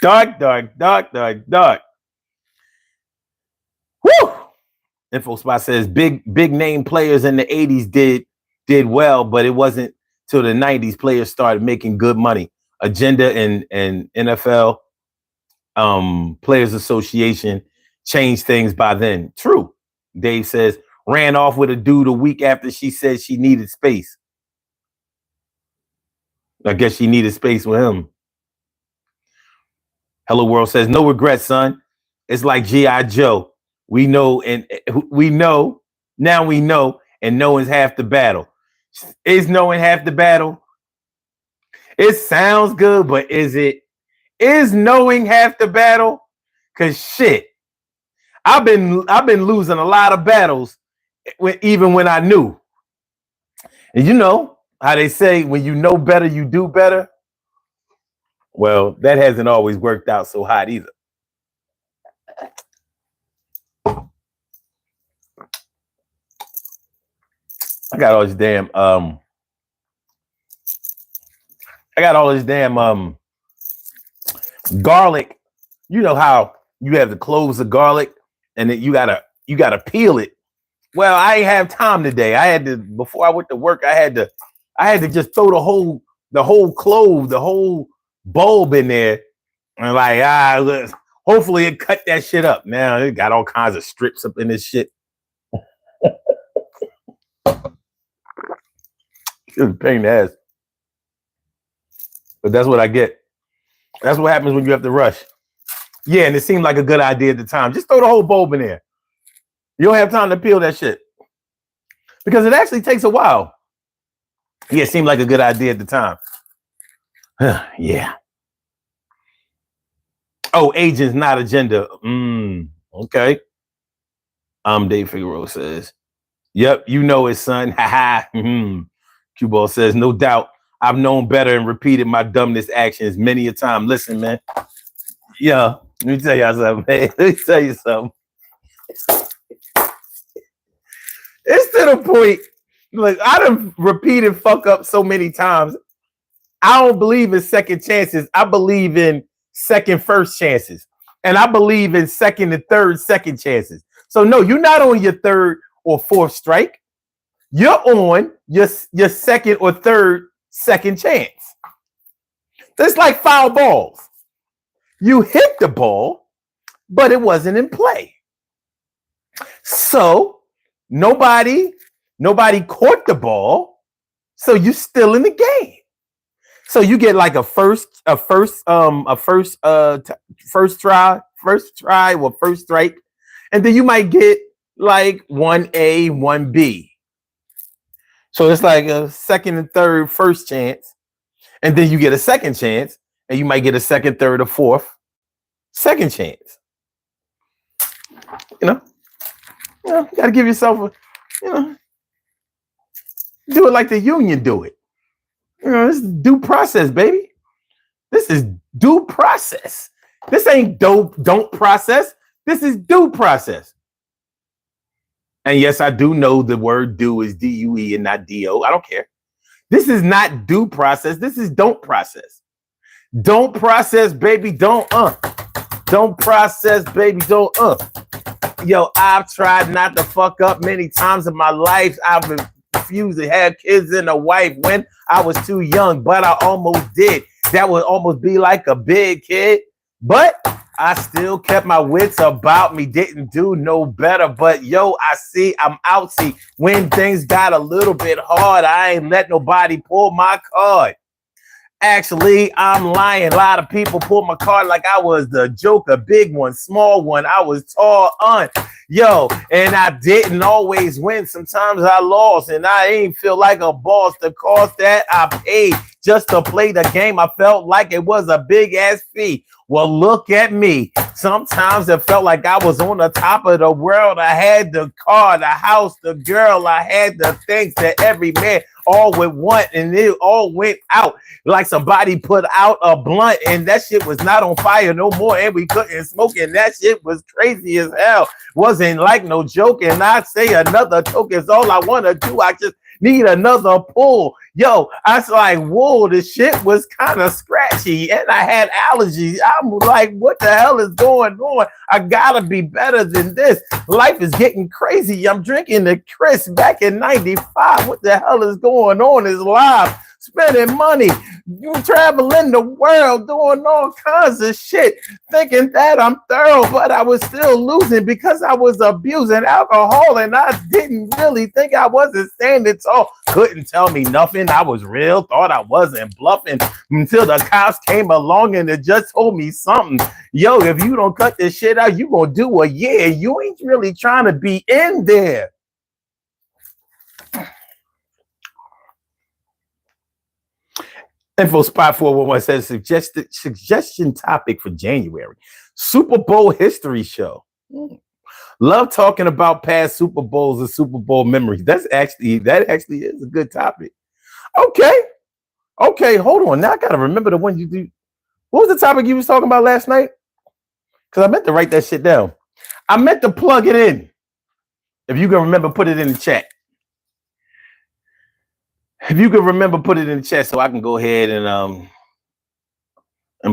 God. Dark. Woo! InfoSpot says big name players in the 80s did well, but it wasn't till the 90s players started making good money. Agenda and NFL Players Association changed things by then. True. Dave says ran off with a dude a week after she said she needed space. I guess she needed space with him. Hello World says no regrets, son. It's like G.I. Joe. We know, and now we know, and knowing's half the battle. Is knowing half the battle? It sounds good, but is knowing half the battle? Cause shit, I've been losing a lot of battles even when I knew. And you know how they say when you know better, you do better. Well, that hasn't always worked out so hot either. I got all this damn garlic. You know how you have the cloves of garlic and then you gotta peel it. Well, I ain't have time today. I had to, before I went to work, I had to just throw the whole clove, the whole bulb in there. And like, hopefully it cut that shit up. Now it got all kinds of strips up in this shit. It's a pain in the ass. But that's what I get. That's what happens when you have to rush. Yeah, and it seemed like a good idea at the time. Just throw the whole bulb in there. You don't have time to peel that shit. Because it actually takes a while. Yeah, it seemed like a good idea at the time. Yeah. Oh, agents, not agenda. Okay. Dave Figueroa says, yep, you know it, son. Ha ha. Q-Ball says, no doubt, I've known better and repeated my dumbness actions many a time. Listen, man. Yeah, let me tell y'all something, man. Let me tell you something. It's to the point, like, I done repeated fuck up so many times. I don't believe in second chances. I believe in first chances. And I believe in second and third second chances. So no, you're not on your third or fourth strike. You're on your second or third second chance. That's like foul balls. You hit the ball, but it wasn't in play. So nobody caught the ball, so you're still in the game. So you get like a first try or first strike, and then you might get like 1A, 1B. So it's like a second and third first chance, and then you get a second chance, and you might get a second, third, or fourth second chance. You gotta give yourself do it like the union do it. This is due process, baby. This is due process. This ain't don't process. This is due process. And yes, I do know the word due is D-U-E and not D-O. I don't care. This is not due process. This is don't process. Don't process, baby. Don't process, baby. Don't Yo, I've tried not to fuck up many times in my life. I've refused to have kids and a wife when I was too young, but I almost did. That would almost be like a big kid. But I still kept my wits about me, didn't do no better. But yo, I see I'm out. See, when things got a little bit hard, I ain't let nobody pull my card. Actually, I'm lying. A lot of people pulled my card like I was the Joker, big one, small one. I was tall, yo, and I didn't always win. Sometimes I lost, and I ain't feel like a boss. The cost that I paid just to play the game, I felt like it was a big ass fee. Well, look at me. Sometimes it felt like I was on the top of the world. I had the car, the house, the girl. I had the things that every man all would want, and it all went out like somebody put out a blunt, and that shit was not on fire no more, and we couldn't smoke, and that shit was crazy as hell. Wasn't like no joke, and I say another toke is all I want to do. I just need another pull. Yo, I was like, whoa, the shit was kind of scratchy, and I had allergies. I'm like, what the hell is going on? I gotta be better than this. Life is getting crazy. I'm drinking the Chris back in 95. What the hell is going on? Is live. Spending money, you traveling the world, doing all kinds of shit, thinking that I'm thorough, but I was still losing because I was abusing alcohol, and I didn't really think I wasn't standing tall. Couldn't tell me nothing. I was real, thought I wasn't bluffing until the cops came along and it just told me something. Yo, if you don't cut this shit out, you gonna do a year. You ain't really trying to be in there. Info Spot 411 says suggestion topic for January: Super Bowl history show. Love talking about past Super Bowls and Super Bowl memories. That actually is a good topic. Okay, hold on. Now I gotta remember the one you do. What was the topic you was talking about last night? Because I meant to write that shit down. I meant to plug it in. If you can remember, put it in the chat. If you can remember, put it in the chat so I can go ahead and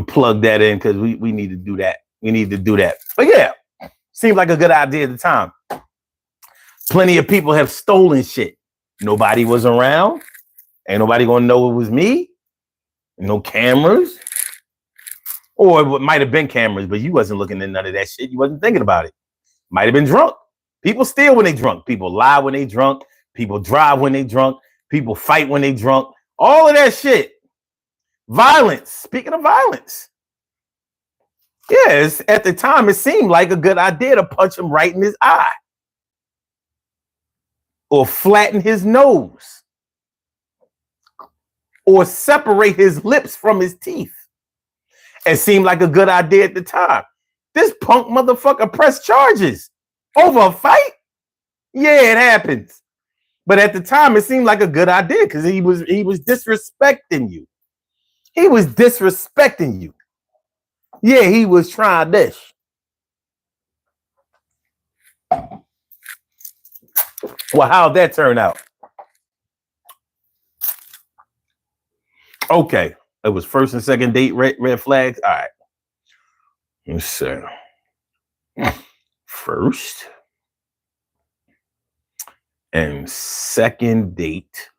plug that in, because we need to do that. We need to do that. But yeah, seemed like a good idea at the time. Plenty of people have stolen shit. Nobody was around. Ain't nobody gonna know it was me. No cameras. Or it might have been cameras, but you wasn't looking at none of that shit. You wasn't thinking about it. Might have been drunk. People steal when they drunk. People lie when they drunk. People drive when they drunk. People fight when they drunk. All of that shit. Violence. Speaking of violence. Yes, at the time, it seemed like a good idea to punch him right in his eye. Or flatten his nose. Or separate his lips from his teeth. It seemed like a good idea at the time. This punk motherfucker pressed charges over a fight? Yeah, it happens. But at the time, it seemed like a good idea because he was disrespecting you. He was disrespecting you. Yeah, he was trying this. Well, how'd that turn out? Okay. It was first and second date red flags. All right. Let's see. First and second date.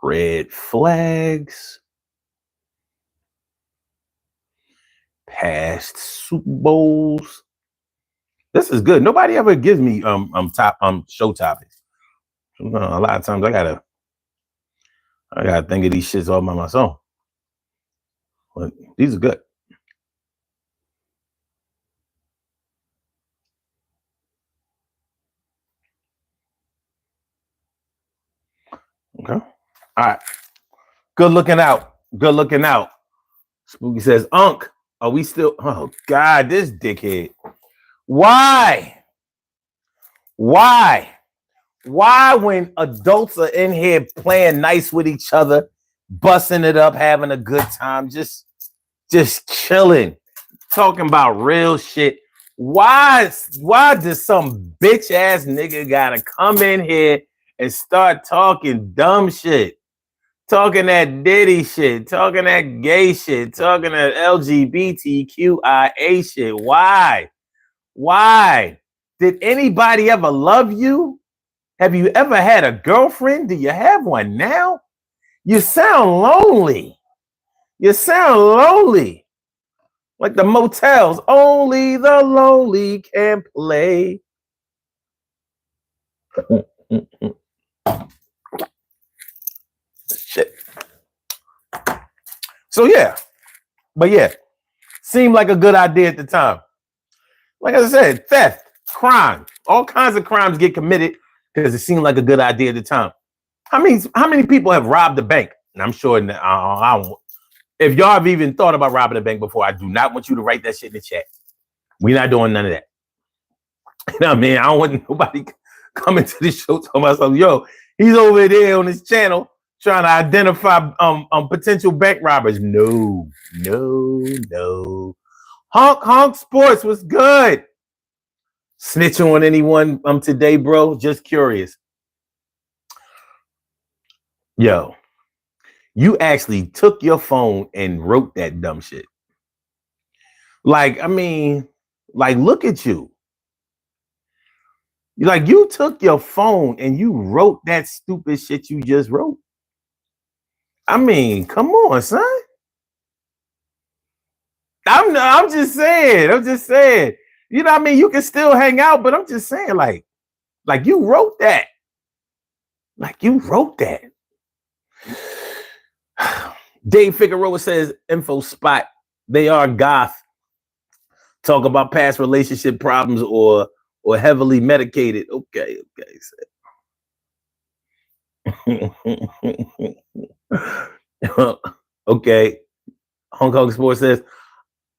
Red flags. Past Super Bowls. This is good. Nobody ever gives me show topics. A lot of times I gotta think of these shits all by myself. But these are good. Okay. All right. Good looking out. Good looking out. Spooky says, Unc, are we still? Oh, God, this dickhead. Why? Why when adults are in here playing nice with each other, busting it up, having a good time, just chilling, talking about real shit? Why does some bitch ass nigga gotta come in here and start talking dumb shit? Talking that Diddy shit, talking that gay shit, talking that LGBTQIA shit. Why? Did anybody ever love you? Have you ever had a girlfriend? Do you have one now? You sound lonely. Like the motels, only the lonely can play. Shit. So yeah, but yeah, seemed like a good idea at the time. Like I said, theft, crime, all kinds of crimes get committed because it seemed like a good idea at the time. How many people have robbed a bank? And I'm sure if y'all have even thought about robbing a bank before, I do not want you to write that shit in the chat. We're not doing none of that. You know what I mean? I don't want nobody coming to the show talking about something. Yo, he's over there on his channel trying to identify potential bank robbers. No. Honk Sports was good. Snitch on anyone today, bro? Just curious. Yo, you actually took your phone and wrote that dumb shit. Like, I mean, like, look at you. Like, you took your phone and you wrote that stupid shit you just wrote. I mean, come on, son. I'm just saying. You know what I mean? You can still hang out, but I'm just saying, like you wrote that. Like you wrote that. Dave Figueroa says, info spot, they are goth. Talk about past relationship problems or heavily medicated. Okay. Okay. Hong Kong Sports says,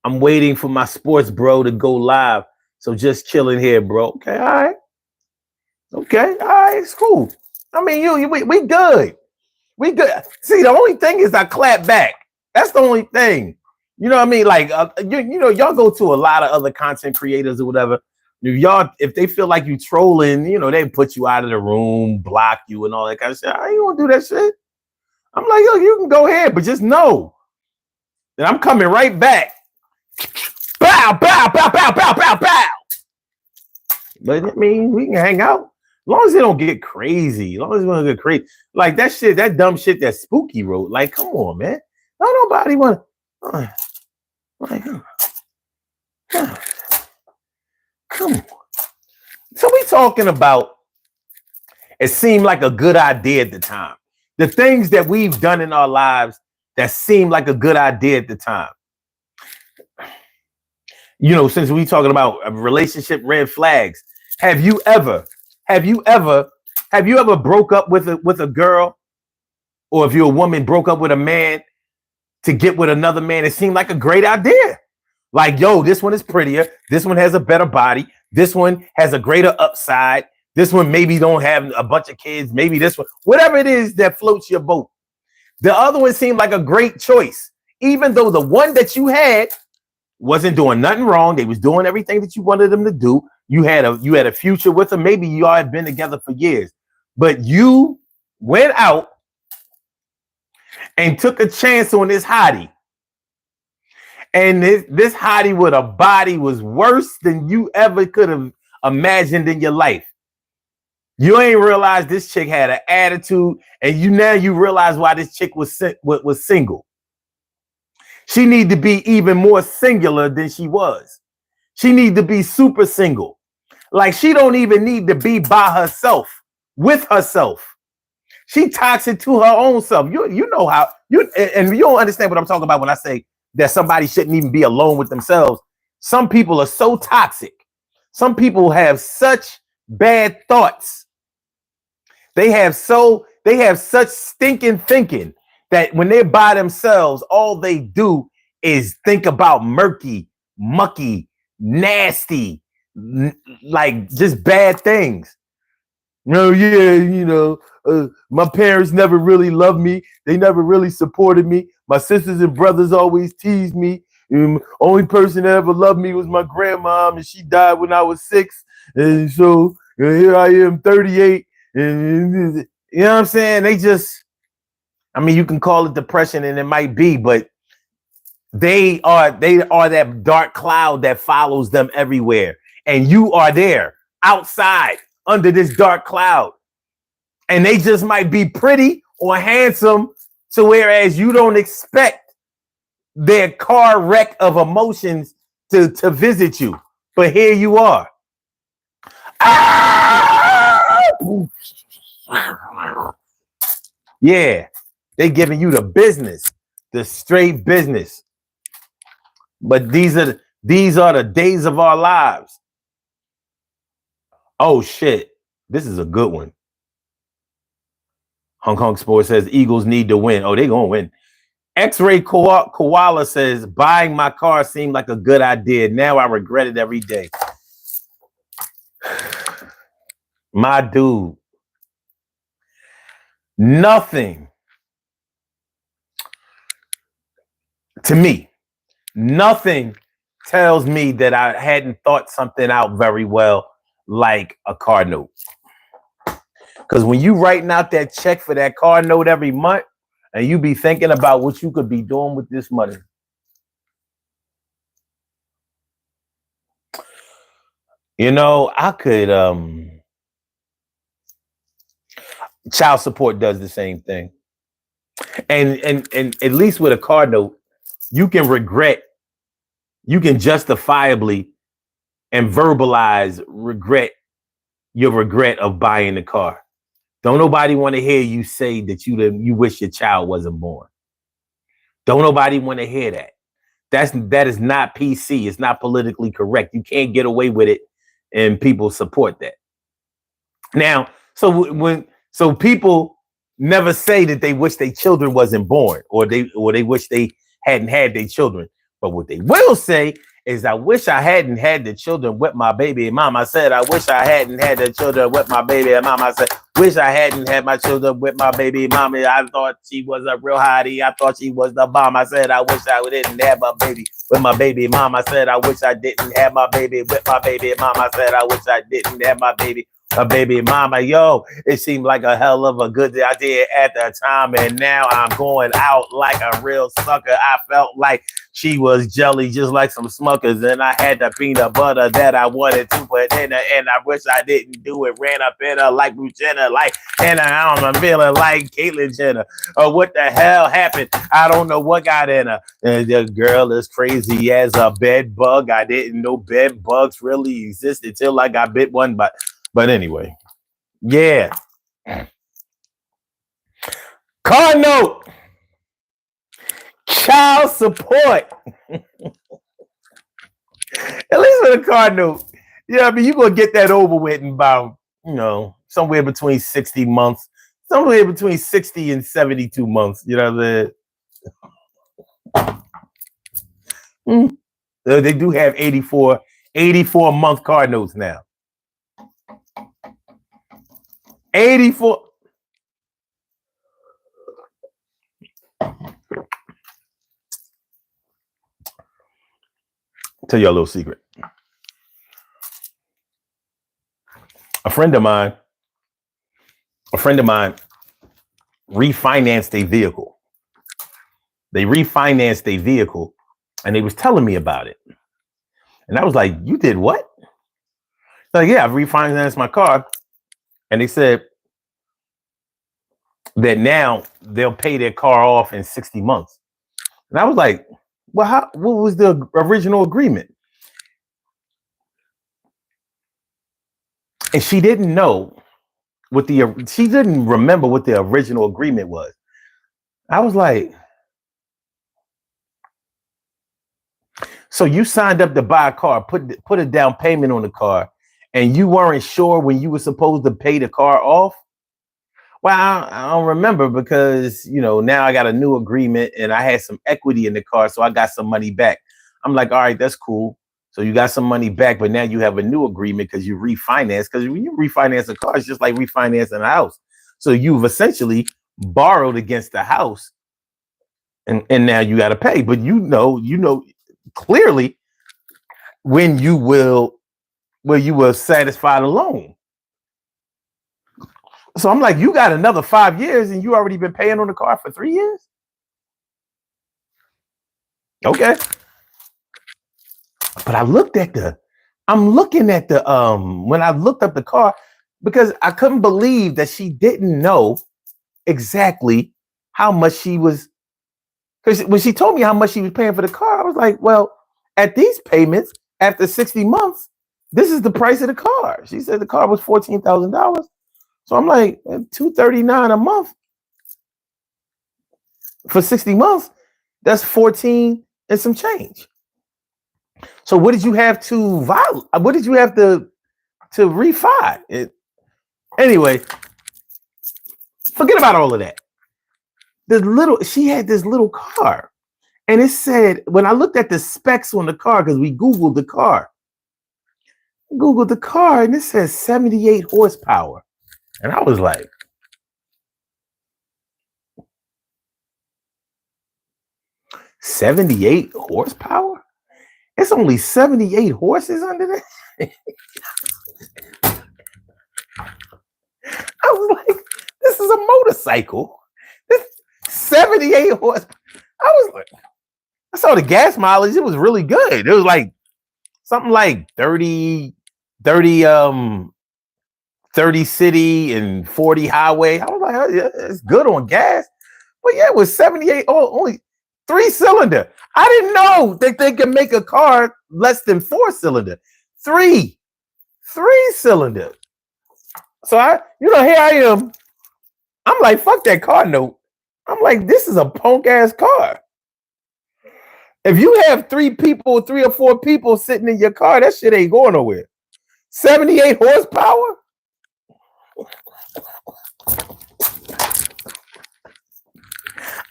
I'm waiting for my sports bro to go live. So just chilling here, bro. Okay, all right. Okay, all right, it's cool. I mean, we good. We good. See, the only thing is I clap back. That's the only thing. You know what I mean? Like, y'all go to a lot of other content creators or whatever. If they feel like you trolling, they put you out of the room, block you and all that kind of shit. I ain't gonna do that shit. I'm like, yo, you can go ahead, but just know that I'm coming right back. Bow, bow, bow, bow, bow, bow, bow. But I mean, we can hang out. As long as it don't get crazy. As long as it don't get crazy. Like that shit, that dumb shit that Spooky wrote. Like, come on, man. Don't nobody want to. Come on. So we talking about it seemed like a good idea at the time. The things that we've done in our lives that seemed like a good idea at the time. Since we talking about relationship red flags, have you ever broke up with a girl, or if you're a woman broke up with a man to get with another man? It seemed like a great idea. Like, yo, this one is prettier. This one has a better body. This one has a greater upside. This one maybe don't have a bunch of kids. Maybe this one, whatever it is that floats your boat. The other one seemed like a great choice, even though the one that you had wasn't doing nothing wrong. They was doing everything that you wanted them to do. You had a future with them. Maybe y'all had been together for years, but you went out and took a chance on this hottie. And this hottie with a body was worse than you ever could have imagined in your life. You ain't realized this chick had an attitude, and you realize why this chick was single. She need to be even more singular than she was. She need to be super single. Like, she don't even need to be by herself, with herself. She toxic to her own self. You know how and you don't understand what I'm talking about when I say that somebody shouldn't even be alone with themselves. Some people are so toxic. Some people have such bad thoughts. They have such stinking thinking that when they're by themselves, all they do is think about murky, mucky, nasty, like just bad things. My parents never really loved me. They never really supported me. My sisters and brothers always teased me. Only person that ever loved me was my grandma, and she died when I was 6. And so here I am, 38. And you know what I'm saying? You can call it depression, and it might be, but they are that dark cloud that follows them everywhere. And you are there outside under this dark cloud. And they just might be pretty or handsome, so whereas you don't expect their car wreck of emotions to visit you. But here you are. Yeah, they giving you the business, the straight business. But these are the days of our lives. Oh shit, this is a good one. Hong Kong Sports says Eagles need to win. Oh, they gonna win. X-Ray Koala says buying my car seemed like a good idea. Now I regret it every day. My dude, nothing to me, nothing tells me that I hadn't thought something out very well, like a car note. Because when you writing out that check for that car note every month, and you be thinking about what you could be doing with this money. You know, I could child support does the same thing. And at least with a car note, you can justifiably and verbalize your regret of buying the car. Don't nobody want to hear you say that you wish your child wasn't born. Don't nobody want to hear that. That is not PC. It's not politically correct. You can't get away with it, and people support that. Now, so people never say that they wish their children wasn't born, or they wish they hadn't had their children. But what they will say is, I wish I hadn't had the children with my baby mama. I said, I wish I hadn't had the children with my baby mama. I said, wish I hadn't had my children with my baby mama. I thought she was a real hottie. I thought she was the bomb. I said, I wish I didn't have my baby with my baby mama. I said, I wish I didn't have my baby with my baby mama. I said, I wish I didn't have my baby mama. Yo, it seemed like a hell of a good idea at the time, and now I'm going out like a real sucker. I felt like she was jelly, just like some Smuckers, and I had the peanut butter that I wanted to put in her, and I wish I didn't do it. Ran up in her like Bruce Jenner, like, and I'm feeling like Caitlyn Jenner. What the hell happened? I don't know what got in her. And the girl is crazy as a bed bug. I didn't know bed bugs really existed till I got bit one, but anyway, yeah. Car note, child support. At least with a car note, yeah. I mean, you're gonna get that over with in about, somewhere between 60 months, somewhere between 60 and 72 months. You know what I'm saying? They do have 84 month car notes now. 84. Tell you a little secret. A friend of mine refinanced a vehicle. They refinanced a vehicle, and they was telling me about it. And I was like, you did what? Like, yeah, I've refinanced my car. And they said that now they'll pay their car off in 60 months. And I was like, well, what was the original agreement? And she didn't know she didn't remember what the original agreement was. I was like, so you signed up to buy a car, put a down payment on the car, and you weren't sure when you were supposed to pay the car off? Well, I don't remember, because, now I got a new agreement and I had some equity in the car, so I got some money back. I'm like, all right, that's cool. So you got some money back, but now you have a new agreement because you refinance. Because when you refinance a car, it's just like refinancing a house. So you've essentially borrowed against the house, and now you got to pay. But you know clearly when you will satisfy the loan. So I'm like, you got another 5 years and you already been paying on the car for 3 years? Okay. But I'm looking at when I looked up the car, because I couldn't believe that she didn't know exactly how much she was Because when she told me how much she was paying for the car, I was like, well, at these payments, after 60 months, this is the price of the car. She said the car was $14,000. So I'm like, $239 a month for 60 months. That's 14 and some change. So what did you have to violate? What did you have to refi? Anyway, forget about all of that. She had this little car, and it said, when I looked at the specs on the car, because we Googled the car, and it says 78 horsepower. And I was like, 78 horsepower? It's only 78 horses under there. I was like, this is a motorcycle. This 78 horsepower. I was like, I saw the gas mileage. It was really good. It was like something like 30 city and 40 highway. I was like, oh, yeah, it's good on gas. But yeah, it was 78, only 3-cylinder. I didn't know that they can make a car less than 4-cylinder. 3-cylinder. So here I am. I'm like, fuck that car note. I'm like, this is a punk ass car. If you have 3 or 4 people sitting in your car, that shit ain't going nowhere. 78 horsepower?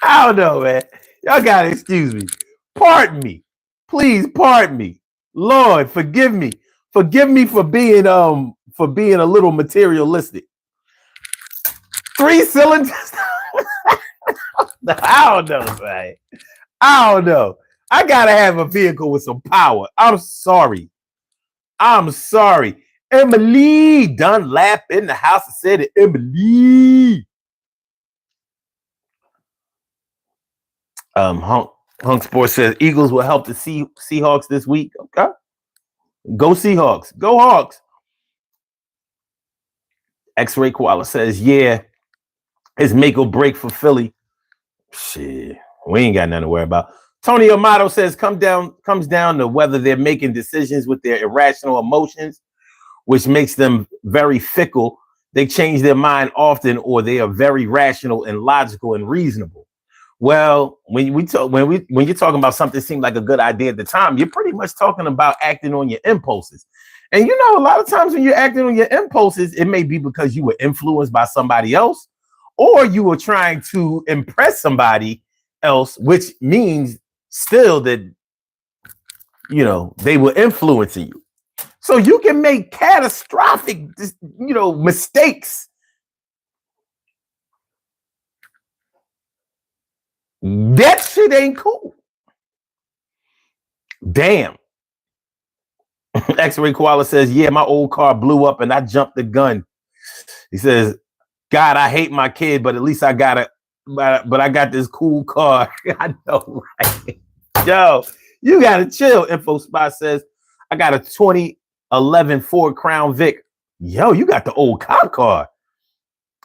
I don't know, man. Y'all gotta excuse me. Pardon me. Please pardon me. Lord, forgive me. Forgive me for being a little materialistic. 3 cylinders. I don't know, man. I don't know. I gotta have a vehicle with some power. I'm sorry. Emily Dunlap in the house. I said it. Emily. Hunk Sports says Eagles will help the Seahawks this week. Okay. Go Seahawks. Go Hawks. X-Ray Koala says, yeah, it's make or break for Philly. Shit, we ain't got nothing to worry about. Tony Amato says comes down to whether they're making decisions with their irrational emotions, which makes them very fickle. They change their mind often, or they are very rational and logical and reasonable. Well, when you're talking about something that seemed like a good idea at the time, you're pretty much talking about acting on your impulses. And a lot of times when you're acting on your impulses, it may be because you were influenced by somebody else, or you were trying to impress somebody else, which means still that, they were influencing you. So you can make catastrophic, mistakes. That shit ain't cool. Damn. X-Ray Koala says, yeah, my old car blew up and I jumped the gun. He says, God, I hate my kid, but at least I got I got this cool car. I know, right? Yo, you gotta chill. Info Spot says, I got a 2011 Ford Crown Vic. Yo, you got the old cop car.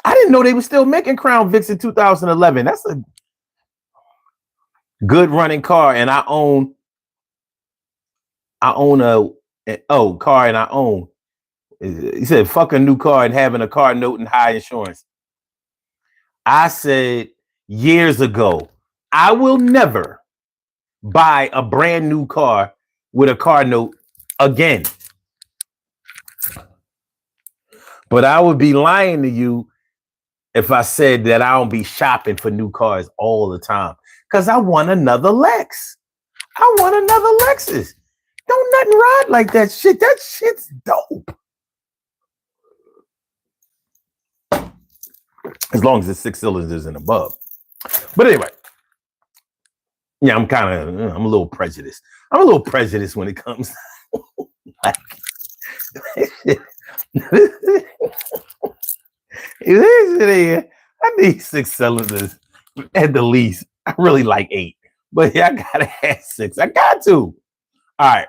I didn't know they were still making Crown Vics in 2011. That's a good running car, and I own a car, and I own. He said, fuck a new car and having a car note and high insurance. I said years ago, I will never buy a brand new car with a car note again. But I would be lying to you if I said that I don't be shopping for new cars all the time. Because I want another Lex. I want another Lexus. Don't nothing ride like that shit. That shit's dope. As long as it's 6 cylinders and above. But anyway. Yeah, I'm a little prejudiced. I'm a little prejudiced when it comes like I need 6 cylinders at the least. I really like 8, but yeah, I gotta have 6. I got to. All right,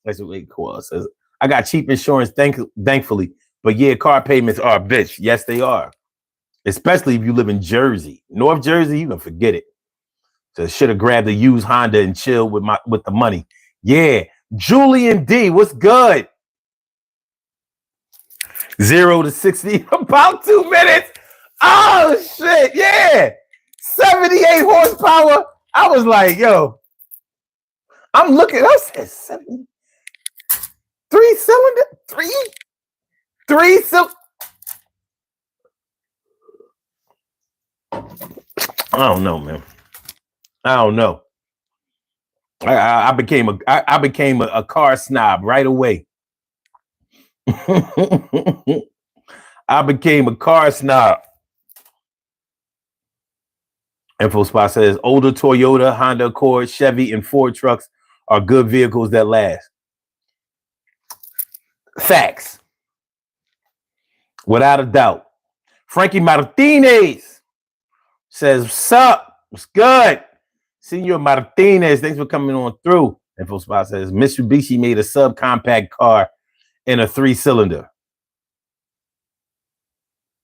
that's what Koala says. I got cheap insurance, thankfully, but yeah, car payments are a bitch. Yes, they are, especially if you live in Jersey, North Jersey. You can forget it. So should have grabbed a used Honda and chilled with the money. Yeah. Julian D, what's good? 0 to 60 about 2 minutes. Oh shit, yeah. 78 horsepower. I was like, yo, I'm looking. I said 70. 3-cylinder, three cylinder. I don't know, man. I don't know. I became a car snob right away. I became a car snob. InfoSpot says older Toyota, Honda Accord, Chevy, and Ford trucks are good vehicles that last. Facts. Without a doubt. Frankie Martinez says, what's up? What's good? Senor Martinez, thanks for coming on through. InfoSpot says Mitsubishi made a subcompact car in a 3-cylinder.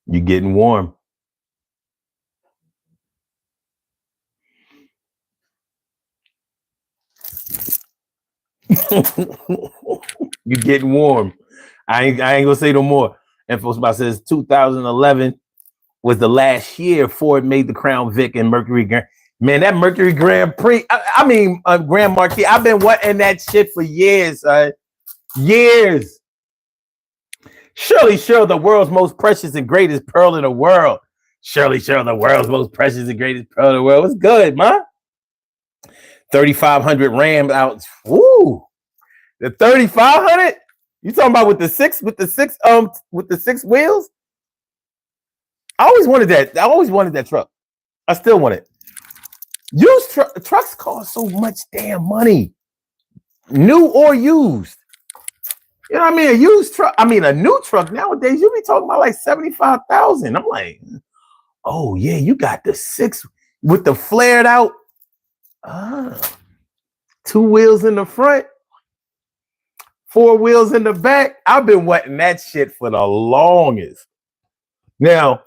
You getting warm. You getting warm. I ain't gonna say no more. InfoSpot says 2011 was the last year Ford made the Crown Vic and Mercury Grand. Man, that Mercury Grand Prix, Grand Marquis, I've been wanting that shit for years, years. Shirley Sherrill, the world's most precious and greatest pearl in the world. Shirley Sherrill, the world's most precious and greatest pearl in the world. What's good, man? 3,500 Ram out. Woo! The 3,500? You talking about with the six wheels? I always wanted that truck. I still want it. Used trucks cost so much damn money. New or used. You know what I mean? A new truck nowadays, you be talking about like 75,000. I'm like, oh yeah, you got the 6 with the flared out 2 wheels in the front, 4 wheels in the back. I've been wanting that shit for the longest. Now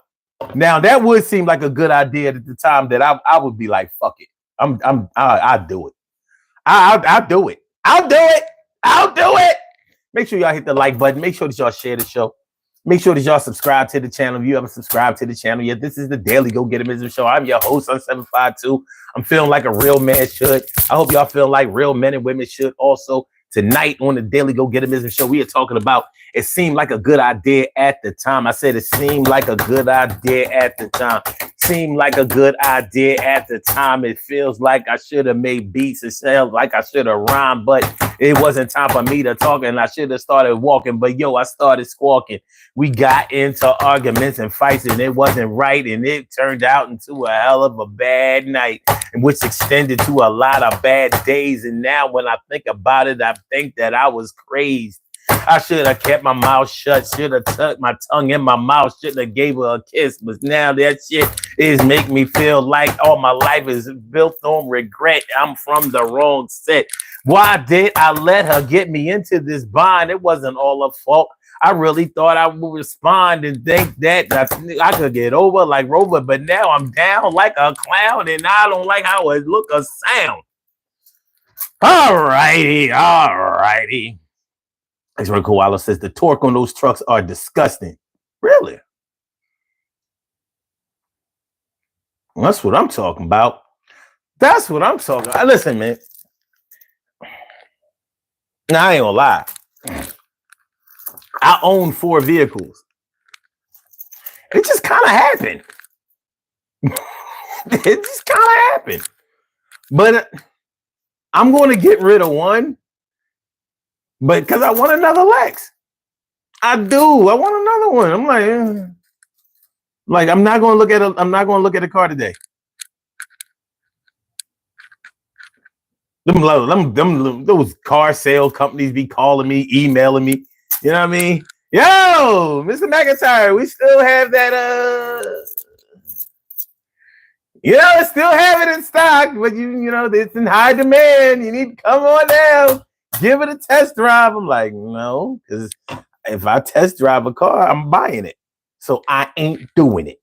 that would seem like a good idea at the time that I would be like, fuck it. I'll do it. I'll do it. I'll do it. Make sure y'all hit the like button. Make sure that y'all share the show. Make sure that y'all subscribe to the channel. If you haven't subscribed to the channel yet, this is the Daily Go Get Him Show. I'm your host on 752. I'm feeling like a real man should. I hope y'all feel like real men and women should also. Tonight on the Daily Go Get Him Show, we are talking about it seemed like a good idea at the time. I said it seemed like a good idea at the time. Seemed like a good idea at the time. It feels like I should have made beats. It sounds like I should have rhymed, but it wasn't time for me to talk, and I should have started walking. But yo, I started squawking. We got into arguments and fights, and it wasn't right, and it turned out into a hell of a bad night, which extended to a lot of bad days. And now when I think about it, I think that I was crazed. I should have kept my mouth shut, should have tucked my tongue in my mouth, should have gave her a kiss. But now that shit is making me feel like all my life is built on regret. I'm from the wrong set. Why did I let her get me into this bind? It wasn't all her fault. I really thought I would respond and think that I could get over like Rover, but now I'm down like a clown and I don't like how it look or sound. All righty. X-Ray Koala says the torque on those trucks are disgusting. Really? That's what I'm talking about. Listen, man. Now, I ain't gonna lie. I own 4 vehicles. It just kind of happened. It just kind of happened. But I'm going to get rid of one. But because I want another Lex. I do. I want another one. I'm like, I'm not going to look at a car today. Those car sale companies be calling me, emailing me. You know what I mean? Yo, Mr. McIntyre, we still have that. Still have it in stock, but it's in high demand. You need to come on down, give it a test drive. I'm like, no, because if I test drive a car, I'm buying it. So I ain't doing it.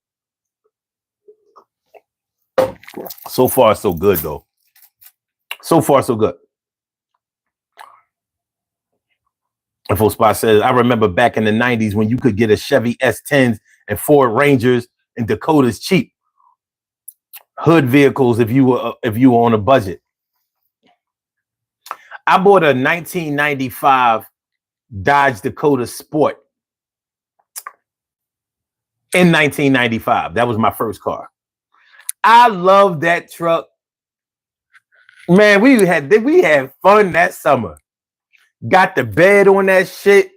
So far, so good, though. So far, so good. And Full Spot says, I remember back in the 90s when you could get a Chevy S10s and Ford Rangers and Dakotas cheap. Hood vehicles if you were on a budget. I bought a 1995 Dodge Dakota Sport in 1995. That was my first car. I love that truck. Man, we had fun that summer. Got the bed on that shit.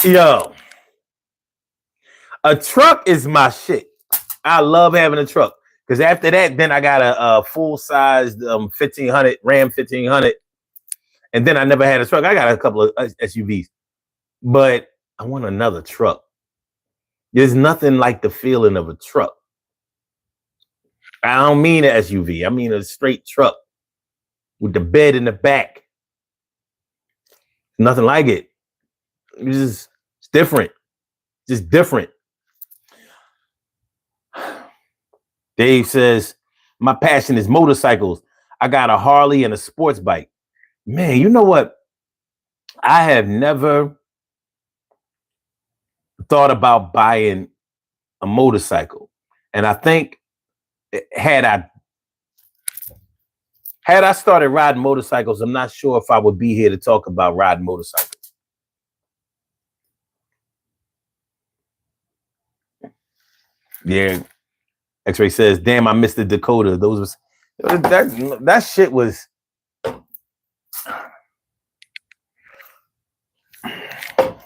Yo, a truck is my shit. I love having a truck because after that, then I got a full-sized 1500 Ram 1500, and then I never had a truck. I got a couple of SUVs, but I want another truck. There's nothing like the feeling of a truck. I don't mean an SUV. I mean a straight truck with the bed in the back. Nothing like it. It's different. Just different. Dave says, my passion is motorcycles. I got a Harley and a sports bike. Man, you know what? I have never thought about buying a motorcycle. And I think had I started riding motorcycles, I'm not sure if I would be here to talk about riding motorcycles. Yeah. X-Ray says, damn, I missed the Dakota. That shit was.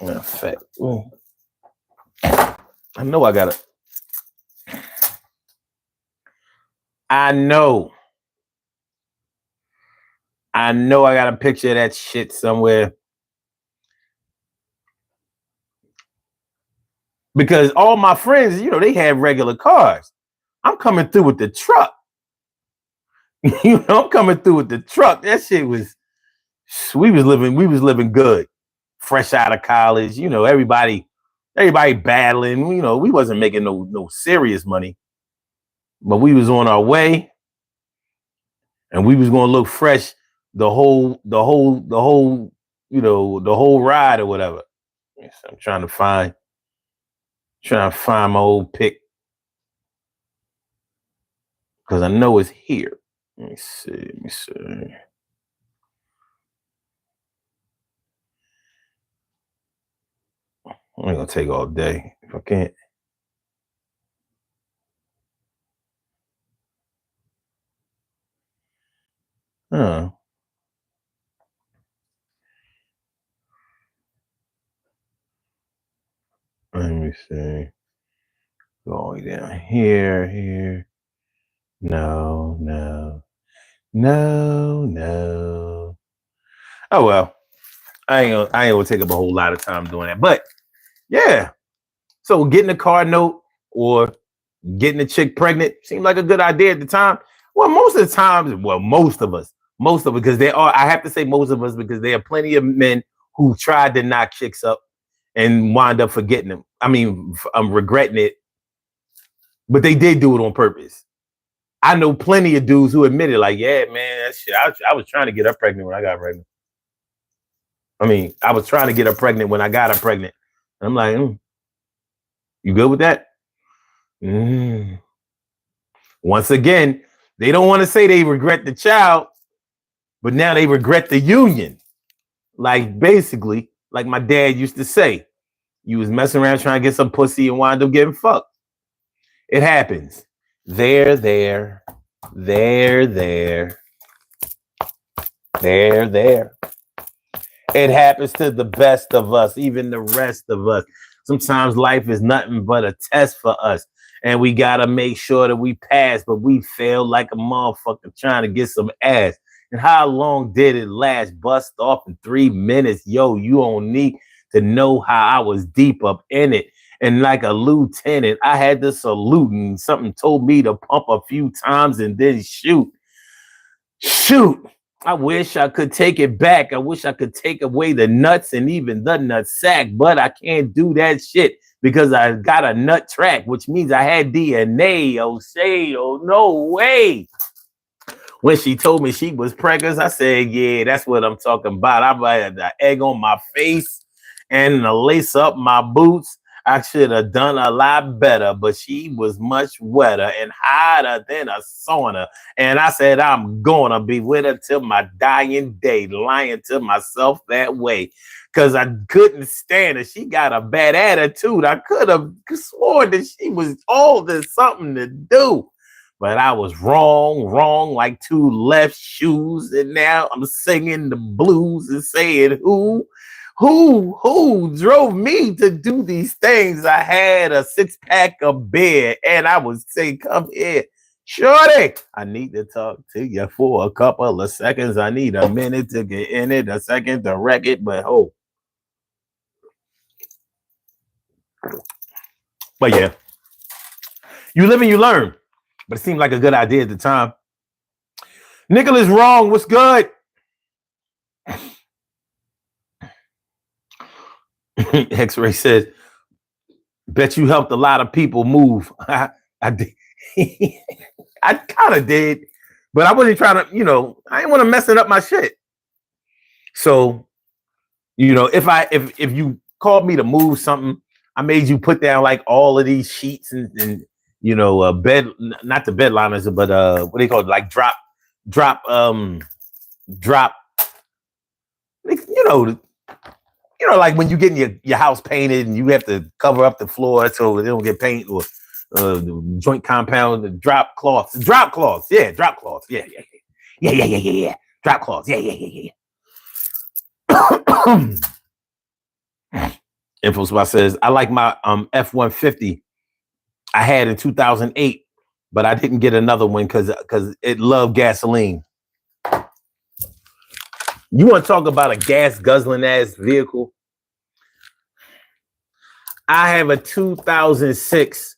In fact, I know I got it. I know I got a picture of that shit somewhere. Because all my friends, they had regular cars. I'm coming through with the truck. I'm coming through with the truck. That shit was, we was living good. Fresh out of college, everybody battling. We wasn't making no serious money. But we was on our way. And we was gonna look fresh the whole ride or whatever. Yes, I'm trying to find my old pic. Because I know it's here. Let me see. I'm gonna take all day if I can't. Huh. Let me see. Going down here. No. Oh well. I ain't gonna take up a whole lot of time doing that. But yeah. So getting a car note or getting a chick pregnant seemed like a good idea at the time. Well, most of the times, most of us, because I have to say most of us, because there are plenty of men who tried to knock chicks up and wind up forgetting them. I mean, I'm regretting it, but they did do it on purpose. I know plenty of dudes who admitted, like, yeah, man, that shit, I was trying to get her pregnant when I got pregnant. I mean, I was trying to get her pregnant when I got her pregnant. And I'm like, you good with that? Once again, they don't want to say they regret the child, but now they regret the union. Like, basically, like my dad used to say, you was messing around trying to get some pussy and wind up getting fucked. It happens. There. It happens to the best of us, even the rest of us. Sometimes life is nothing but a test for us. And we got to make sure that we pass, but we fail like a motherfucker trying to get some ass. And how long did it last? Bust off in 3 minutes. Yo, you don't need to know how I was deep up in it. And like a lieutenant, I had to salute, and something told me to pump a few times and then shoot. I wish I could take it back. I wish I could take away the nuts and even the nut sack, but I can't do that shit because I got a nut track, which means I had DNA. Oh, say, oh, no way. When she told me she was pregnant, I said, yeah, that's what I'm talking about. I had the egg on my face and the lace up my boots. I should have done a lot better, but she was much wetter and hotter than a sauna. And I said, I'm going to be with her till my dying day, lying to myself that way. Because I couldn't stand her. She got a bad attitude. I could have sworn that she was old and something to do. But I was wrong like two left shoes. And now I'm singing the blues and saying, who drove me to do these things? I had a 6-pack of beer and I would say, come here, shorty, I need to talk to you for a couple of seconds. I need a minute to get in it, a second to wreck it, but But yeah, you live and you learn. But it seemed like a good idea at the time. Nicholas Wrong, what's good? X-Ray says, bet you helped a lot of people move. I did. I kind of did, but I wasn't trying to, I didn't want to mess it up my shit. So, if you called me to move something, I made you put down like all of these sheets and bed, not the bed liners, but what do they call it? Like drop, like when you get your house painted and you have to cover up the floor so they don't get paint or joint compound, the drop cloths, yeah, drop cloths, yeah, drop cloths, yeah, Impulsive says, I like my F-150 I had in 2008, but I didn't get another one because it loved gasoline. You want to talk about a gas guzzling ass vehicle? I have a 2006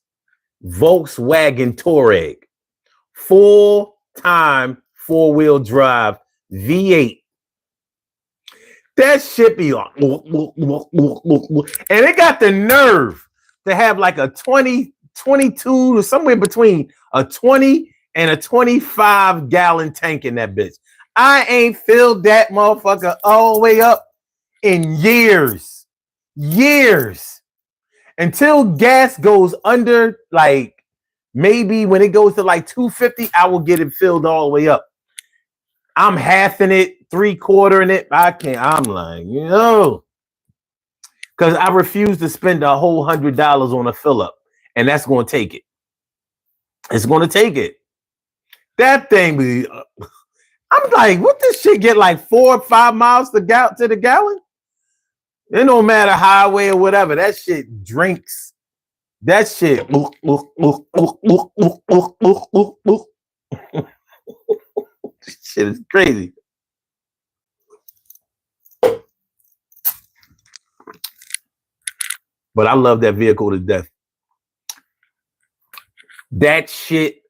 Volkswagen Touareg, full-time 4-wheel drive V8. That shit be on, and it got the nerve to have like a 20, 22 or somewhere between a 20 and a 25 gallon tank in that bitch. I ain't filled that motherfucker all the way up in years. Until gas goes under, like maybe when it goes to like 250, I will get it filled all the way up. I'm halving it, 3/4 it. I can't. I'm like, because I refuse to spend a whole $100 on a fill up, and that's going to take it. It's going to take it. That thing, I'm like, what this shit get like 4 or 5 miles to the gallon? It don't matter highway or whatever. That shit drinks. That shit. Shit is crazy. But I love that vehicle to death. That shit,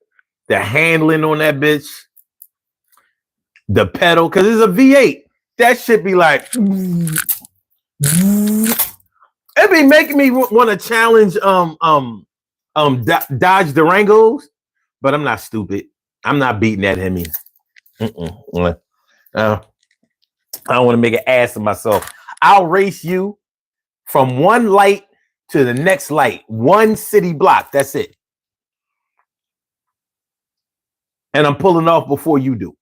the handling on that bitch, the pedal, because it's a V8. That shit be like, it be making me want to challenge Dodge Durangos, but I'm not stupid. I'm not beating that Hemi. I don't want to make an ass of myself. I'll race you from one light to the next light, one city block. That's it. And I'm pulling off before you do.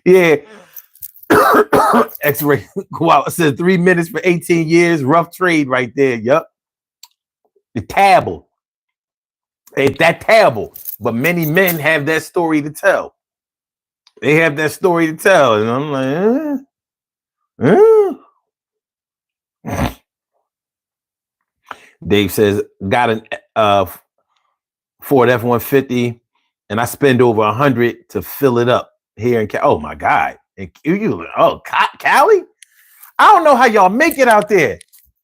Yeah. X-ray. Wow, it says 3 minutes for 18 years. Rough trade right there. Yup. The tabble. Ain't that terrible? But many men have that story to tell. They have that story to tell. And I'm like, Dave says, got an Ford F-150, and I spend over 100 to fill it up here in Cali. Oh my God. And Cali? I don't know how y'all make it out there.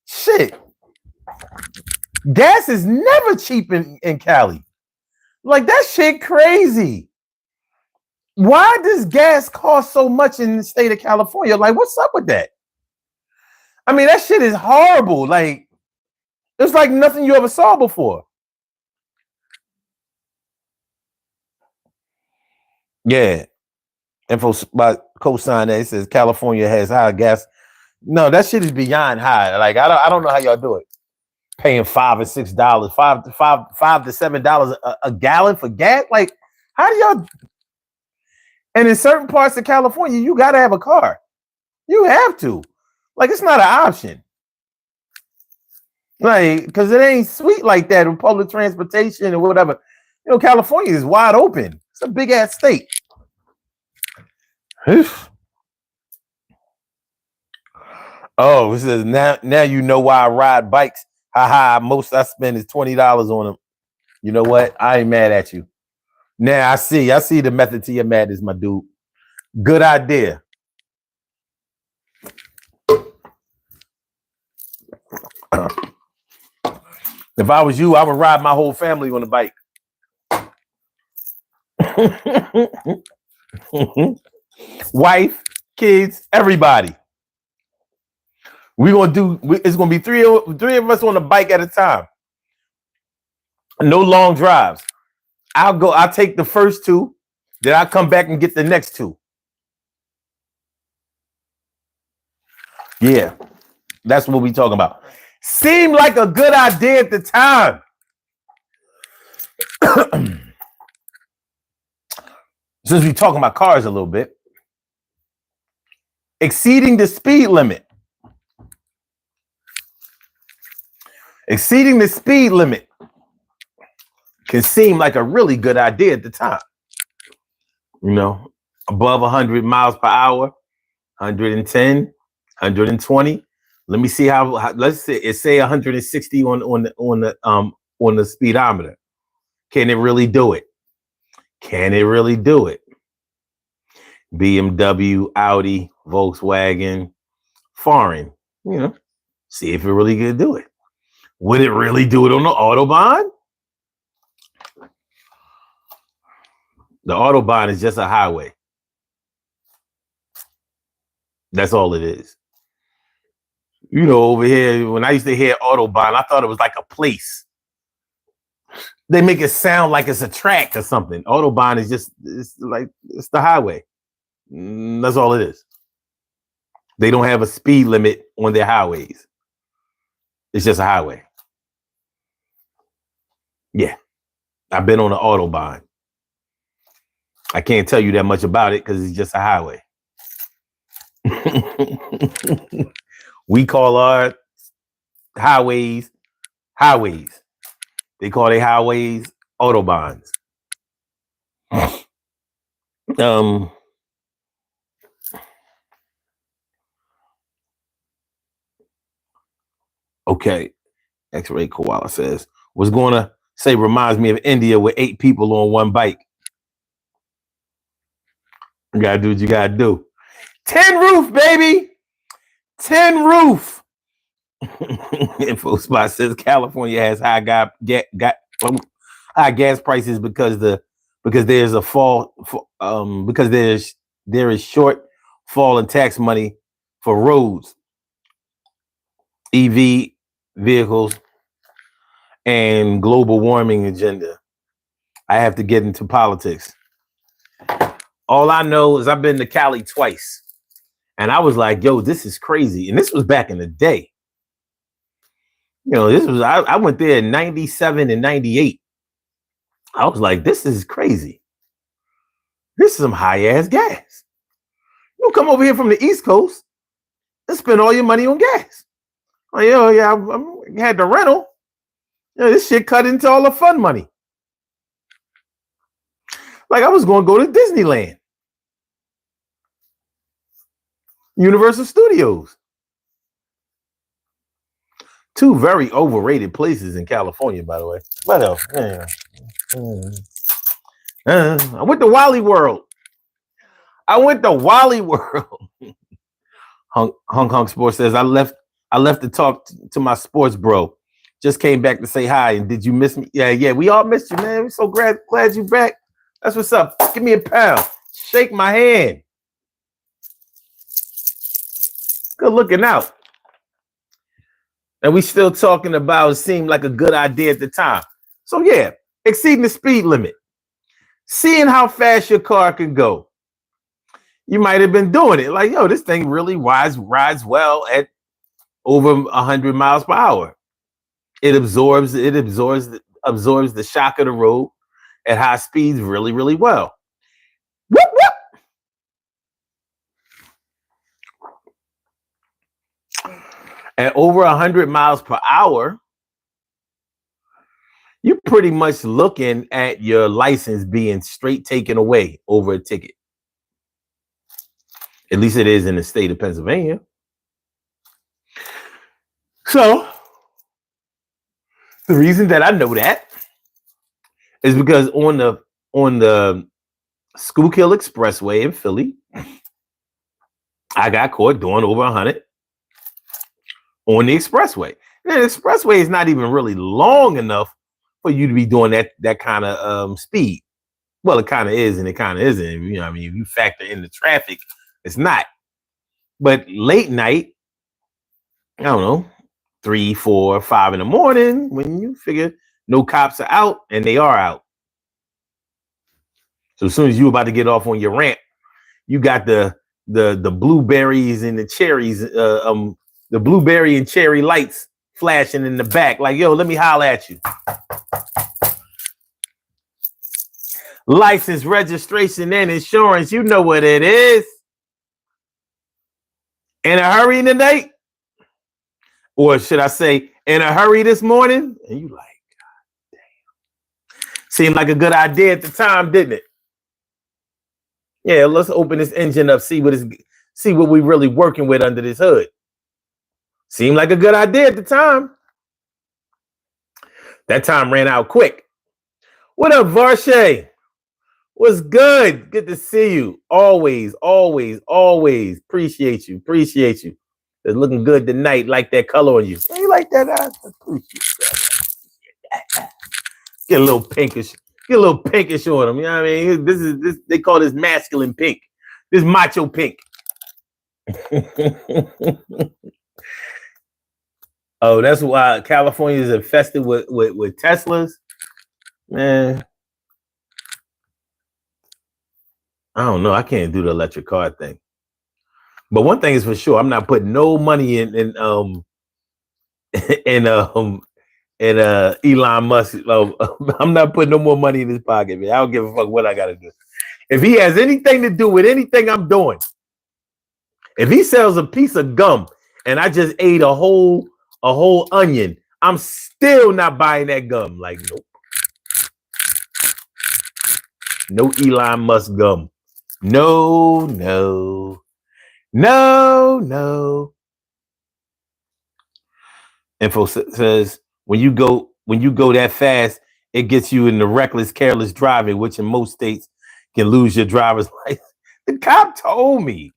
Shit. Gas is never cheap in Cali. Like, that shit crazy. Why does gas cost so much in the state of California? Like, what's up with that? I mean, that shit is horrible. Like, it's like nothing you ever saw before. Yeah. Info by cosign that it says California has high gas. No, that shit is beyond high. Like, I don't know how y'all do it. Paying $5 or $6, $5 to $7 a gallon for gas. Like, how do y'all? And in certain parts of California, you gotta have a car. You have to. Like, it's not an option. Like, because it ain't sweet like that with public transportation or whatever. You know, California is wide open. It's a big ass state. Oh, it says now you know why I ride bikes. Haha, most I spend is $20 on them. You know what? I ain't mad at you. Now I see the method to your madness, my dude. Good idea. If I was you, I would ride my whole family on a bike. Wife, kids, everybody. It's gonna be three of us on a bike at a time. No long drives. I'll take the first two, then I'll come back and get the next two. Yeah, that's what we talking about. Seemed like a good idea at the time. Since we're talking about cars a little bit, exceeding the speed limit. Exceeding the speed limit can seem like a really good idea at the time. You know, above 100 miles per hour, 110, 120. Let me see how let's say 160 on the speedometer. Can it really do it? Can it really do it? BMW, Audi, Volkswagen, foreign, you know, see if it really could do it. Would it really do it on the Autobahn? The Autobahn is just a highway. That's all it is. You know, over here, when I used to hear Autobahn, I thought it was like a place. They make it sound like it's a track or something. Autobahn is it's the highway. That's all it is. They don't have a speed limit on their highways. It's just a highway. Yeah. I've been on the Autobahn. I can't tell you that much about it because it's just a highway. We call our highways. They call their highways Autobahns. Okay. X-Ray Koala says, was going to say reminds me of India with 8 people on one bike. You got to do what you got to do. 10 roof, baby. 10 roof. Info spot says California has high gas prices because there's a fall because there is short fall in tax money for roads, EV vehicles, and global warming agenda. I have to get into politics. All I know is I've been to Cali twice, and I was like, "Yo, this is crazy." And this was back in the day. You know, I went there in 97 and 98. I was like, this is crazy. This is some high ass gas. You come over here from the East Coast and spend all your money on gas. Oh, yeah, I had the rental. This shit cut into all the fun money. Like I was going to go to Disneyland, Universal Studios. 2 very overrated places in California, by the way. What else? I went to Wally World. Hong Sports says I left to talk to my sports bro. Just came back to say hi. And did you miss me? Yeah. We all missed you, man. We're so glad you're back. That's what's up. Give me a pound. Shake my hand. Good looking out. And we still talking about it seemed like a good idea at the time. So yeah, exceeding the speed limit. Seeing how fast your car can go. You might have been doing it. Like, yo, this thing really rides well at over 100 miles per hour. It absorbs the shock of the road at high speeds really, really well. Whoop, whoop. At over 100 miles per hour, you're pretty much looking at your license being straight taken away over a ticket. At least it is in the state of Pennsylvania. So the reason that I know that is because on the Schuylkill Expressway in Philly, I got caught doing over 100 on the expressway. Now, the expressway is not even really long enough for you to be doing that kind of speed. Well, it kind of is and it kind of isn't. You know, I mean, if you factor in the traffic, it's not. But late night, I don't know, 3, 4, 5 in the morning, when you figure no cops are out, and they are out. So as soon as you're about to get off on your ramp, you got the blueberries and the cherries, the blueberry and cherry lights flashing in the back. Like, yo, let me holler at you. License, registration, and insurance. You know what it is. In a hurry tonight? Or should I say, in a hurry this morning? And you like, God damn. Seemed like a good idea at the time, didn't it? Yeah, let's open this engine up, see what we really working with under this hood. Seemed like a good idea at the time. That time ran out quick. What up, Varshay? What's good? Good to see you. Always, always, always. Appreciate you. Appreciate you. It's looking good tonight. Like that color on you. You like that? I appreciate that. Get a little pinkish. Get a little pinkish on them. You know what I mean? This they call this masculine pink. This macho pink. Oh, that's why California is infested with Teslas. Man. I don't know. I can't do the electric car thing. But one thing is for sure, I'm not putting no money in Elon Musk. I'm not putting no more money in his pocket, man. I don't give a fuck what I gotta do. If he has anything to do with anything I'm doing, if he sells a piece of gum and I just ate a whole onion, I'm still not buying that gum. Like, nope. No Elon Musk gum. No. Info says when you go that fast, it gets you in the reckless, careless driving, which in most states can lose your driver's license. The cop told me.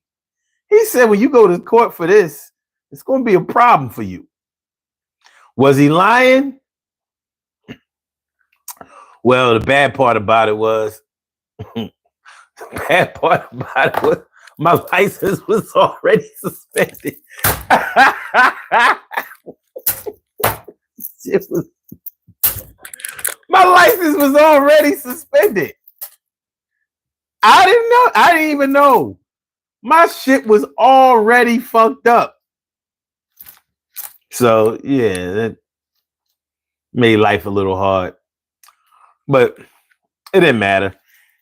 He said when you go to court for this, it's going to be a problem for you. Was he lying? Well, the bad part about it was my license was already suspended. My license was already suspended. I didn't know. I didn't even know. My shit was already fucked up. So yeah, that made life a little hard. But it didn't matter.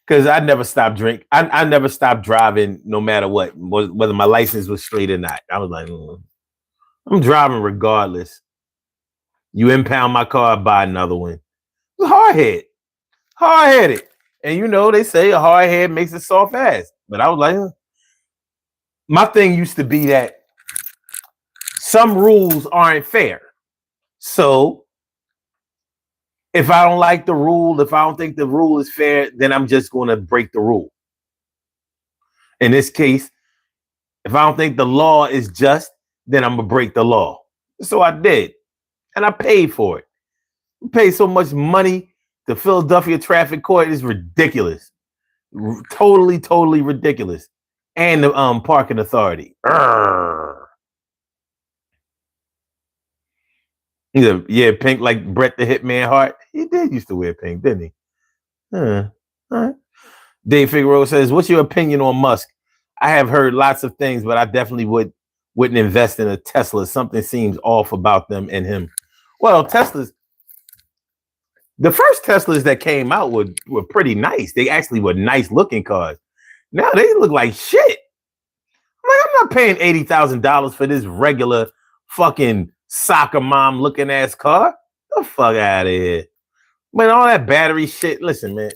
Because I never stopped drinking. I never stopped driving no matter what, whether my license was straight or not. I was like, I'm driving regardless. You impound my car, buy another one. Hard-headed. And you know, they say a hard head makes a soft ass. But I was like, my thing used to be that some rules aren't fair. So if I don't like the rule, if I don't think the rule is fair, then I'm just going to break the rule. In this case, if I don't think the law is just, then I'm going to break the law. So I did. And I paid for it. I paid so much money to Philadelphia traffic court. It's ridiculous. Totally ridiculous. And the parking authority. Yeah, pink like Bret the Hitman Hart. He did used to wear pink, didn't he? All right. Dave Figueroa says, "What's your opinion on Musk? I have heard lots of things, but I definitely wouldn't invest in a Tesla. Something seems off about them and him." Well, the first Teslas that came out were pretty nice. They actually were nice looking cars. Now they look like shit. I'm not paying $80,000 for this regular fucking soccer mom looking ass car. The fuck out of here. Man, all that battery shit. Listen, man.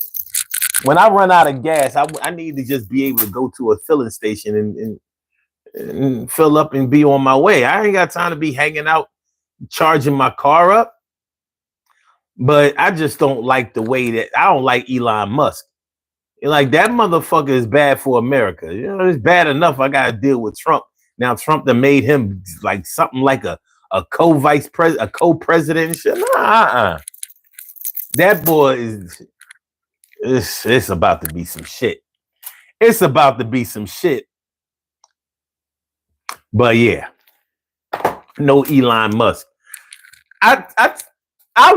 When I run out of gas, I need to just be able to go to a filling station and fill up and be on my way. I ain't got time to be hanging out charging my car up. But I just don't like the way that I don't like Elon Musk. Like that motherfucker is bad for America. It's bad enough I gotta deal with Trump. Now Trump that made him like something like a co-vice president, a co-president and shit. That boy it's about to be some shit. It's about to be some shit. But yeah, no Elon Musk. I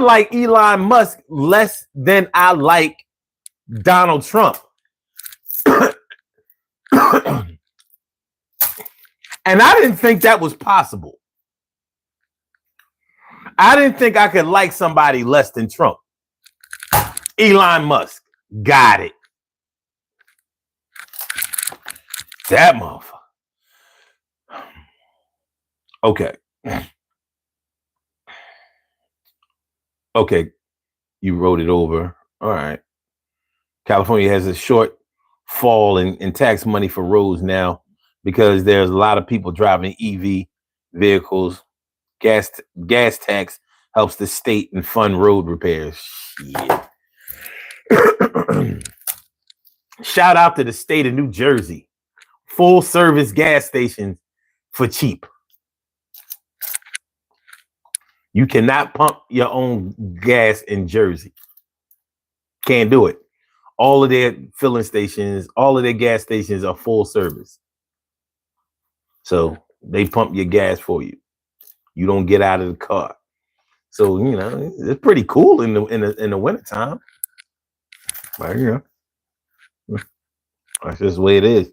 like Elon Musk less than I like Donald Trump. And I didn't think that was possible. I didn't think I could like somebody less than Trump. Elon Musk. Got it. That motherfucker. Okay. Okay. You wrote it over. All right. California has a short fall in tax money for roads now because there's a lot of people driving EV vehicles. Gas tax helps the state and fund road repairs. Shit. Shout out to the state of New Jersey. Full service gas stations for cheap. You cannot pump your own gas in Jersey. Can't do it. All of their filling stations, all of their gas stations are full service. So they pump your gas for you. You don't get out of the car. So, it's pretty cool in the wintertime. But, that's just the way it is.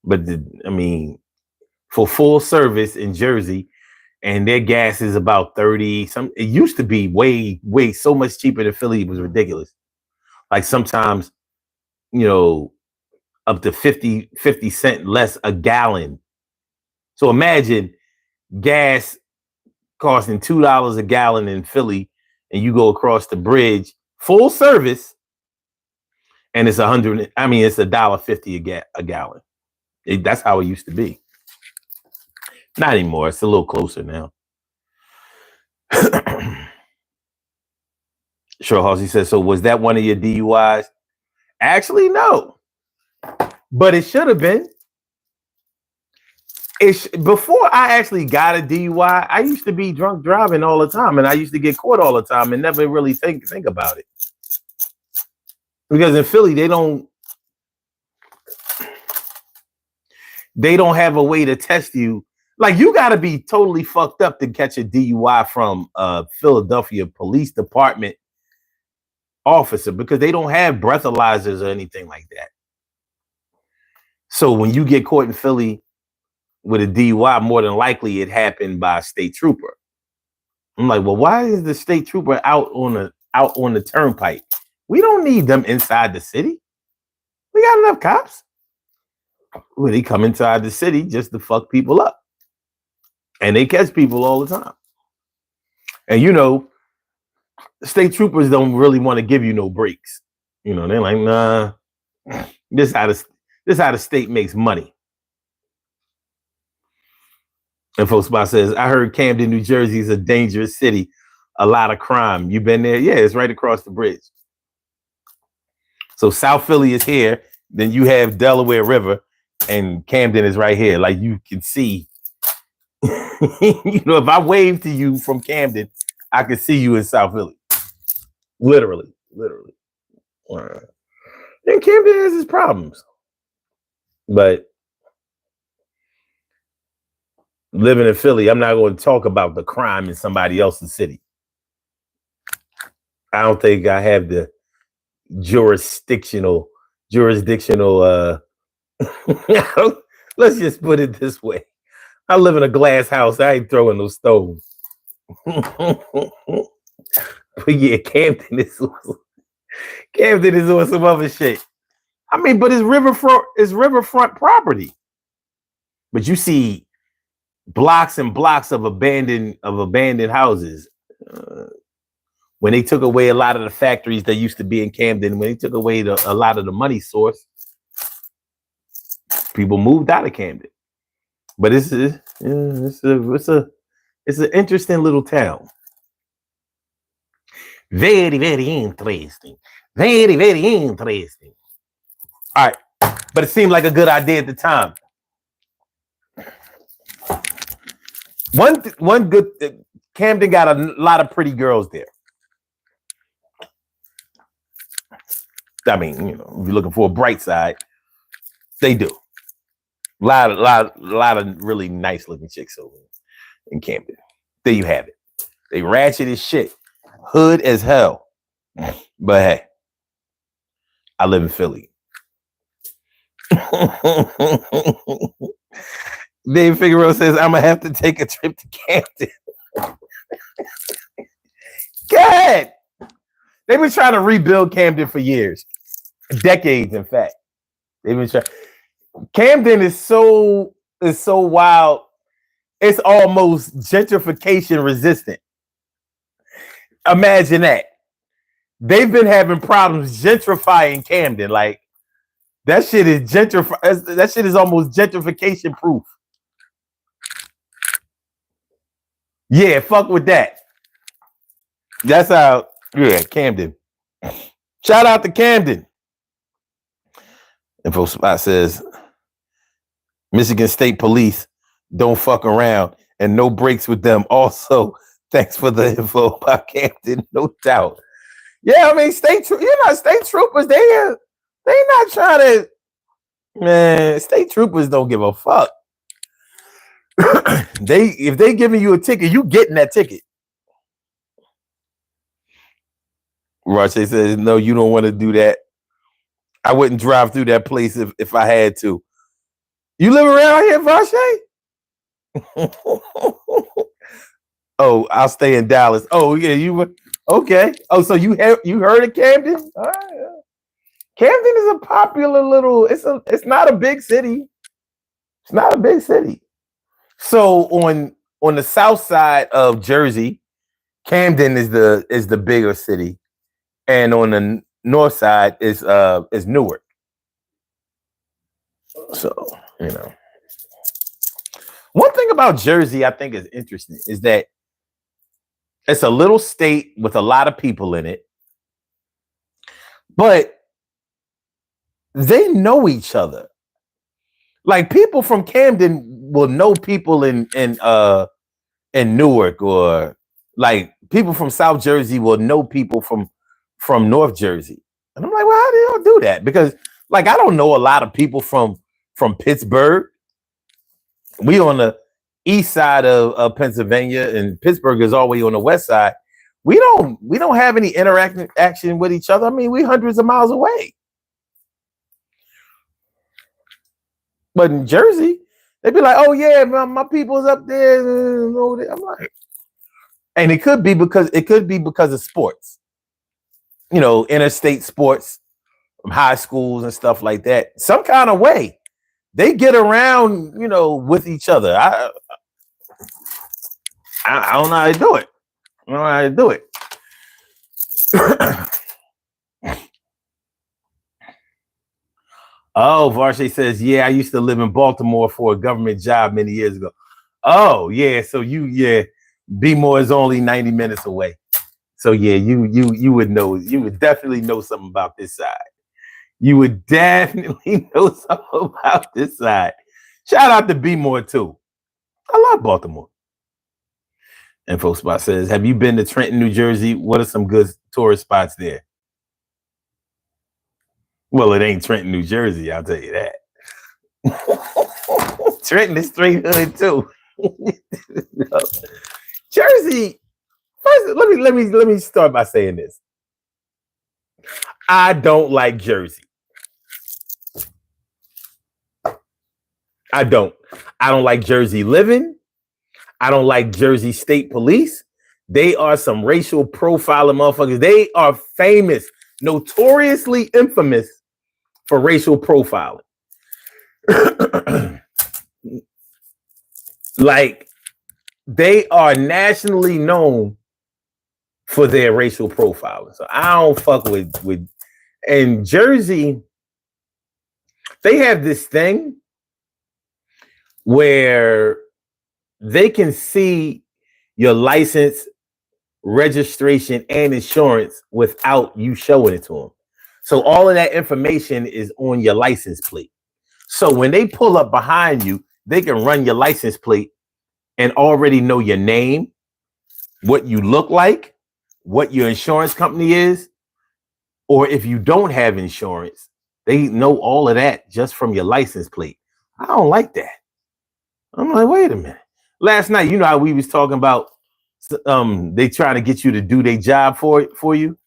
But for full service in Jersey, and their gas is about 30. It used to be way so much cheaper than Philly. It was ridiculous. Like sometimes, up to 50 cents less a gallon. So imagine gas costing $2 a gallon in Philly, and you go across the bridge, full service, and it's it's $1.50 a gallon. That's how it used to be. Not anymore. It's a little closer now. Sure, Halsey says, so was that one of your DUIs? Actually, no. But it should have been. Before I actually got a DUI, I used to be drunk driving all the time, and I used to get caught all the time and never really think about it. Because in Philly, they don't have a way to test you. Like, you got to be totally fucked up to catch a DUI from a Philadelphia Police Department officer, because they don't have breathalyzers or anything like that. So when you get caught in Philly with a DUI, more than likely it happened by a state trooper. I'm like, well, why is the state trooper out on the turnpike? We don't need them inside the city. We got enough cops. Well, they come inside the city just to fuck people up. And they catch people all the time. And state troopers don't really want to give you no breaks. They're like, nah, this how the state makes money. Info Spot says, I heard Camden, New Jersey is a dangerous city. A lot of crime. You been there? Yeah, it's right across the bridge. So South Philly is here. Then you have Delaware River, and Camden is right here. Like, you can see. If I wave to you from Camden, I can see you in South Philly. Literally. And Camden has its problems. But living in Philly, I'm not going to talk about the crime in somebody else's city. I don't think I have the jurisdictional let's just put it this way. I live in a glass house. I ain't throwing no stones. But yeah, Camden is on some other shit. I mean, but it's riverfront property. But you see blocks and blocks of abandoned houses. When they took away a lot of the factories that used to be in Camden, when they took away a lot of the money source, people moved out of Camden. But it's an interesting little town. Very, very interesting. Very, very interesting. All right, but it seemed like a good idea at the time. One good Camden got a lot of pretty girls there. I mean, if you're looking for a bright side, they do. A lot of really nice looking chicks over in Camden. There you have it. They ratchet as shit, hood as hell. But hey, I live in Philly. Dave Figueroa says I'm gonna have to take a trip to Camden. God, they've been trying to rebuild Camden for years. Decades, in fact. They've been trying. Camden is so wild. It's almost gentrification resistant. Imagine that. They've been having problems gentrifying Camden. Like that shit is that shit is almost gentrification proof. Yeah, fuck with that. That's how. Yeah, Camden. Shout out to Camden. Info Spot says, Michigan State Police don't fuck around and no breaks with them. Also, thanks for the info about Camden, no doubt. Yeah, I mean, state troopers, they not trying to, man, state troopers don't give a fuck. If they giving you a ticket, you getting that ticket. Rache says, no, you don't want to do that. I wouldn't drive through that place if I had to. You live around here, Vache? Oh, I'll stay in Dallas. Oh, yeah, you okay. Oh, so you heard of Camden? All right, yeah. Camden is a popular little, it's not a big city. It's not a big city. So on the south side of Jersey, Camden is the bigger city. And on the north side is Newark. So, one thing about Jersey I think is interesting is that it's a little state with a lot of people in it, but they know each other. Like people from Camden will know people in Newark, or like people from South Jersey will know people from North Jersey. And I'm like, well, how do y'all do that? Because like I don't know a lot of people from Pittsburgh. We on the east side of Pennsylvania, and Pittsburgh is all the way on the west side. We don't have any interaction with each other. I mean, we hundreds of miles away. But in Jersey, they'd be like, oh yeah, my people's up there. I'm like, and it could be because of sports. Interstate sports, high schools and stuff like that. Some kind of way they get around, with each other. I don't know how to do it. I don't know how to do it. Oh, Varshay says, yeah, I used to live in Baltimore for a government job many years ago. Oh, yeah. So B-more is only 90 minutes away. So yeah, you would know, you would definitely know something about this side. You would definitely know something about this side. Shout out to B-more too. I love Baltimore. Info Spot says, have you been to Trenton, New Jersey? What are some good tourist spots there? Well, it ain't Trenton, New Jersey. I'll tell you that. Trenton is straight hood too. Jersey. First, let me start by saying this. I don't like Jersey. I don't. I don't like Jersey living. I don't like Jersey State Police. They are some racial profiling motherfuckers. They are famous, notoriously infamous for racial profiling. Like, they are nationally known for their racial profiling. So I don't fuck with and Jersey, they have this thing where they can see your license, registration, and insurance without you showing it to them. So all of that information is on your license plate. So when they pull up behind you, they can run your license plate and already know your name, what you look like, what your insurance company is, or if you don't have insurance, they know all of that just from your license plate. I don't like that. I'm like, wait a minute. Last night, you know how we was talking about they trying to get you to do their job for you.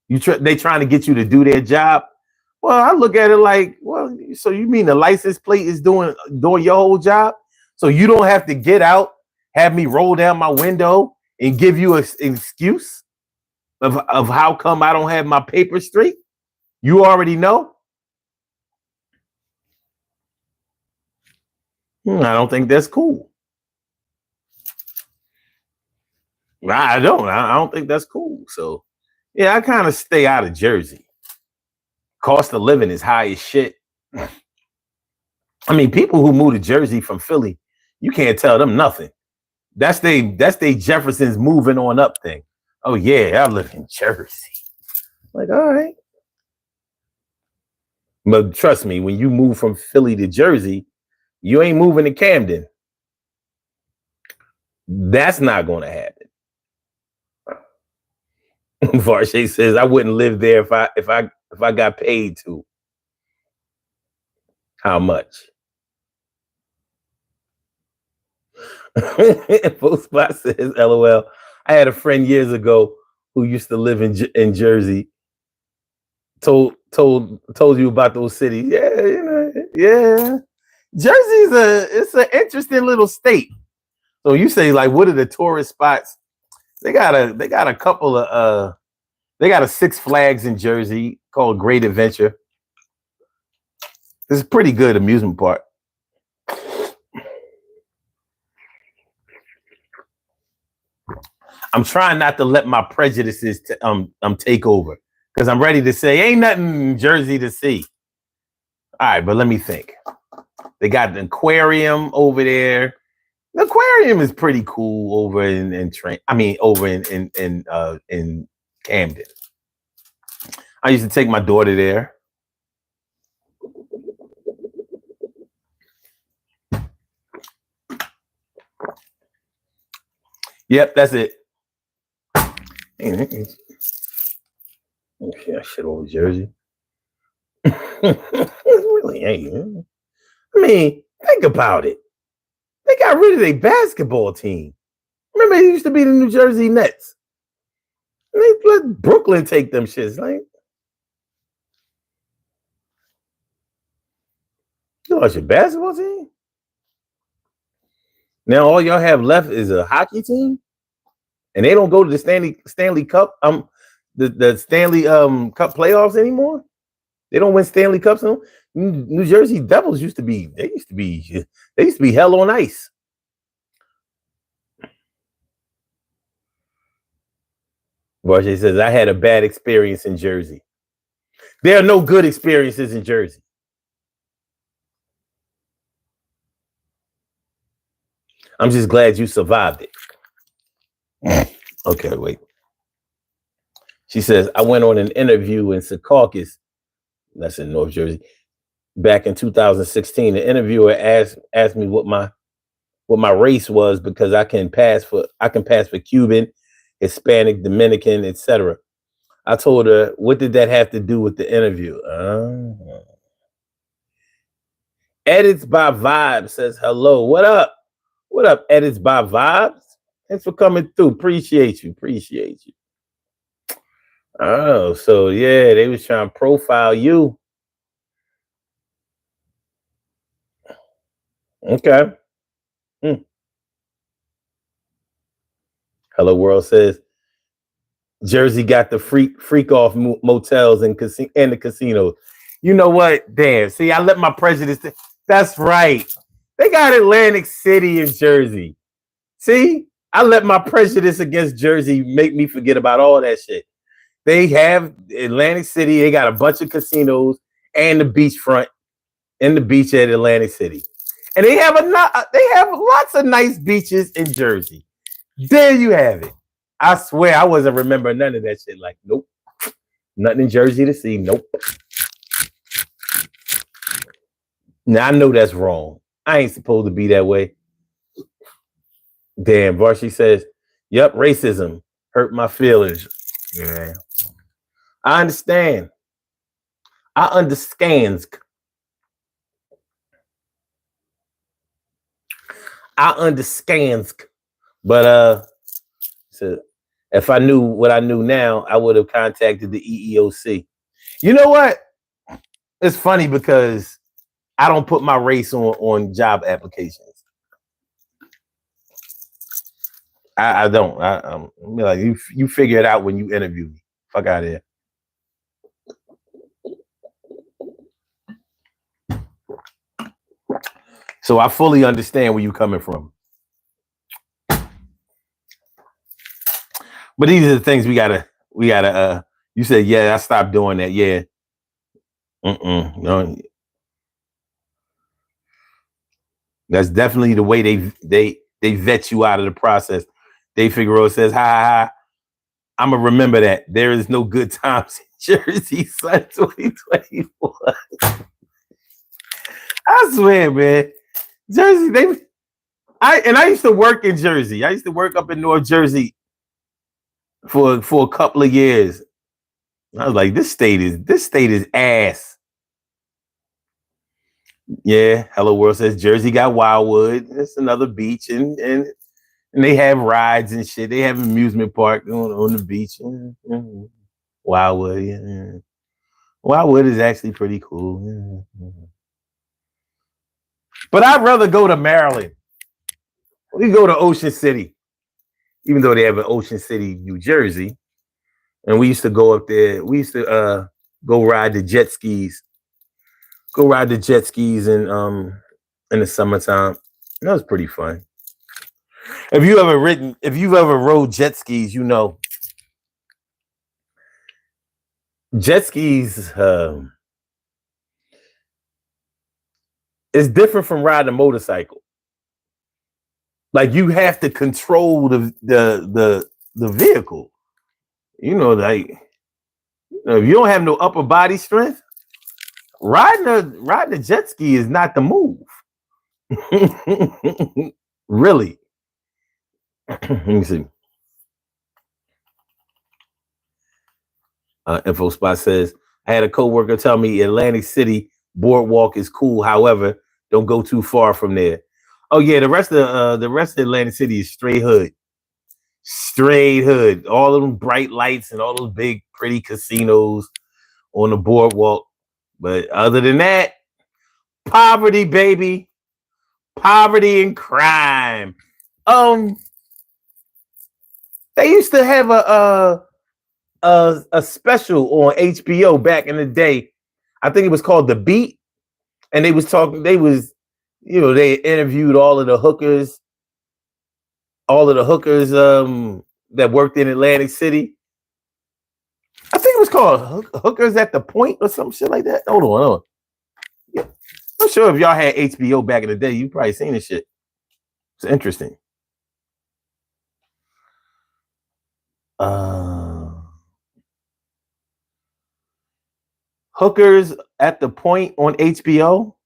They trying to get you to do their job. Well, I look at it like, well, so you mean the license plate is doing your whole job? So you don't have to get out, have me roll down my window and give you an excuse of how come I don't have my papers straight? You already know. I don't think that's cool. I don't think that's cool. So yeah, I kind of stay out of Jersey. Cost of living is high as shit. I mean, people who move to Jersey from Philly, you can't tell them nothing. That's they Jefferson's moving on up thing. Oh yeah, I live in Jersey. Like, all right. But trust me, when you move from Philly to Jersey, you ain't moving to Camden. That's not going to happen. Varshay says I wouldn't live there if I got paid to. How much? Full Spot says, LOL. I had a friend years ago who used to live in Jersey. Told you about those cities. Yeah, you know, yeah. Jersey's it's an interesting little state. So you say, like, what are the tourist spots? They got a couple of they got a Six Flags in Jersey called Great Adventure. It's a pretty good amusement park. I'm trying not to let my prejudices take over because I'm ready to say ain't nothing in Jersey to see. All right, but let me think. They got an aquarium over there. The aquarium is pretty cool over in Camden. I used to take my daughter there. Yep, that's it. Okay, I shit over Jersey. It really ain't. I mean, think about it. They got rid of their basketball team. Remember, it used to be the New Jersey Nets. And they let Brooklyn take them shits. Like, you lost your basketball team? Now all y'all have left is a hockey team, and they don't go to the Stanley Cup the Stanley Cup playoffs anymore. They don't win Stanley Cups no. New Jersey Devils used to be hell on ice. Varshay says I had a bad experience in Jersey. There are no good experiences in Jersey. I'm just glad you survived it. Okay, wait. She says, I went on an interview in Secaucus, that's in North Jersey, back in 2016. The interviewer asked me what my race was because I can pass for Cuban, Hispanic, Dominican, etc. I told her, what did that have to do with the interview? Edits by Vibes says hello. What up? What up, Edits by Vibes? Thanks for coming through. Appreciate you. Appreciate you. Oh, so yeah, they was trying to profile you. Okay. Hello World says Jersey got the freak off motels and the casinos. You know what? Damn. See, I let my prejudice. That's right. They got Atlantic City in Jersey. See, I let my prejudice against Jersey make me forget about all that shit. They have Atlantic City. They got a bunch of casinos and the beachfront and the beach at Atlantic City, and they have lots of nice beaches in Jersey. There you have it. I swear I wasn't remembering none of that shit. Like, nope, nothing in Jersey to see. Nope. Now I know that's wrong. I ain't supposed to be that way. Damn, Varshy says, "Yep, racism hurt my feelings." Yeah, I understand. I understand. I understand. But so if I knew what I knew now, I would have contacted the EEOC. You know what? It's funny because I don't put my race on job applications. I don't. I'm like, you figure it out when you interview me. Fuck out of here. So I fully understand where you're coming from. But these are the things we gotta you said, yeah, I stopped doing that. Yeah. No. That's definitely the way they vet you out of the process. Dave Figueroa says, ha ha ha. I'm gonna remember that. There is no good times in Jersey, son, 2024. I swear, man. Jersey, I used to work in Jersey. I used to work up in North Jersey for a couple of years. I was like, this state is ass. Yeah, Hello World says Jersey got Wildwood. It's another beach, and they have rides and shit. They have amusement park on the beach. Wildwood, yeah. Wildwood is actually pretty cool. Yeah. But I'd rather go to Maryland. We go to Ocean City, even though they have an Ocean City, New Jersey. And we used to go up there. We used to go ride the jet skis. Go ride the jet skis in the summertime. That was pretty fun. If you've ever rode jet skis, you know. Jet skis is different from riding a motorcycle. Like you have to control the vehicle. You know, like if you don't have no upper body strength, riding a jet ski is not the move. Really. Let me see. Info Spot says, I had a coworker tell me Atlantic City boardwalk is cool. However, don't go too far from there. Oh yeah, the rest of Atlantic City is straight hood. Straight hood. All of them bright lights and all those big pretty casinos on the boardwalk. But other than that, poverty, baby. Poverty and crime. They used to have a special on HBO back in the day. I think it was called The Beat, and they interviewed all of the hookers that worked in Atlantic City. I think it was called Hookers at the Point or some shit like that. Hold on. Yeah. I'm sure if y'all had HBO back in the day, you probably seen this shit. It's interesting. Hookers at the Point on HBO.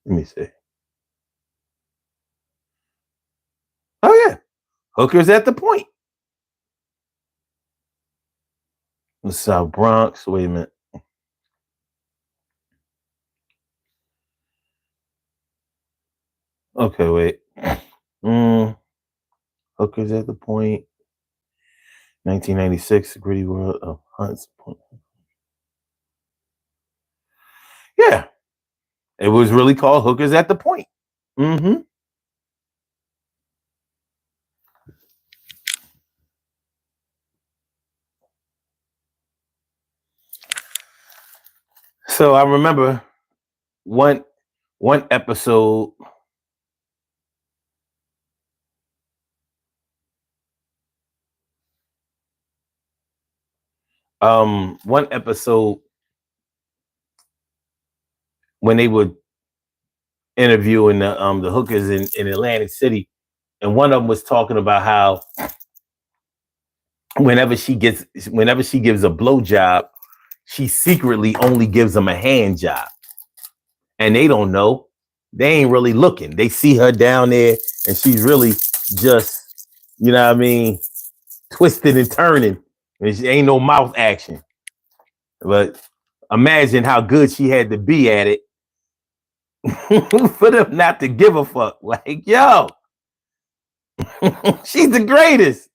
Let me see. Oh yeah, Hookers at the Point. The South Bronx. Wait a minute. Okay, wait. Hookers at the Point. 1996, Gritty World of Hunts Point. Yeah. It was really called Hookers at the Point. Mm-hmm. So I remember one episode. One episode when they were interviewing the hookers in Atlantic City, and one of them was talking about how whenever she gives a blowjob, she secretly only gives them a hand job, and they don't know. They ain't really looking. They see her down there, and she's really just, you know what I mean, twisting and turning, and she ain't no mouth action. But imagine how good she had to be at it for them not to give a fuck. Like, yo, she's the greatest.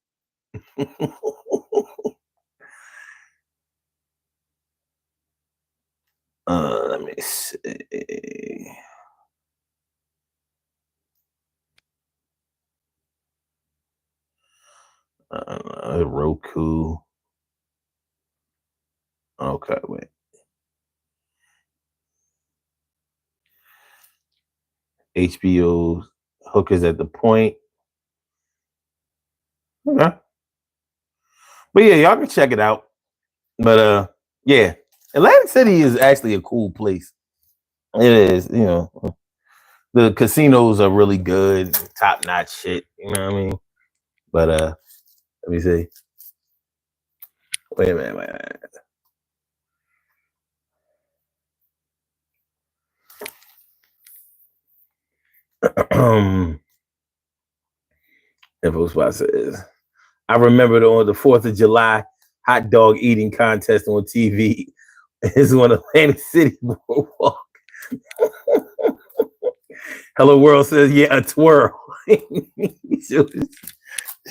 Let me see. Roku. Okay, wait. HBO Hookers at the Point. Okay. But yeah, y'all can check it out. But yeah, Atlantic City is actually a cool place. It is, you know. The casinos are really good, top notch shit. You know what I mean? But let me see. Wait a minute. Info spot says, I remember on the 4th of July hot dog eating contest on TV. It's on Atlantic City Boardwalk. Hello World says, yeah, a twirl.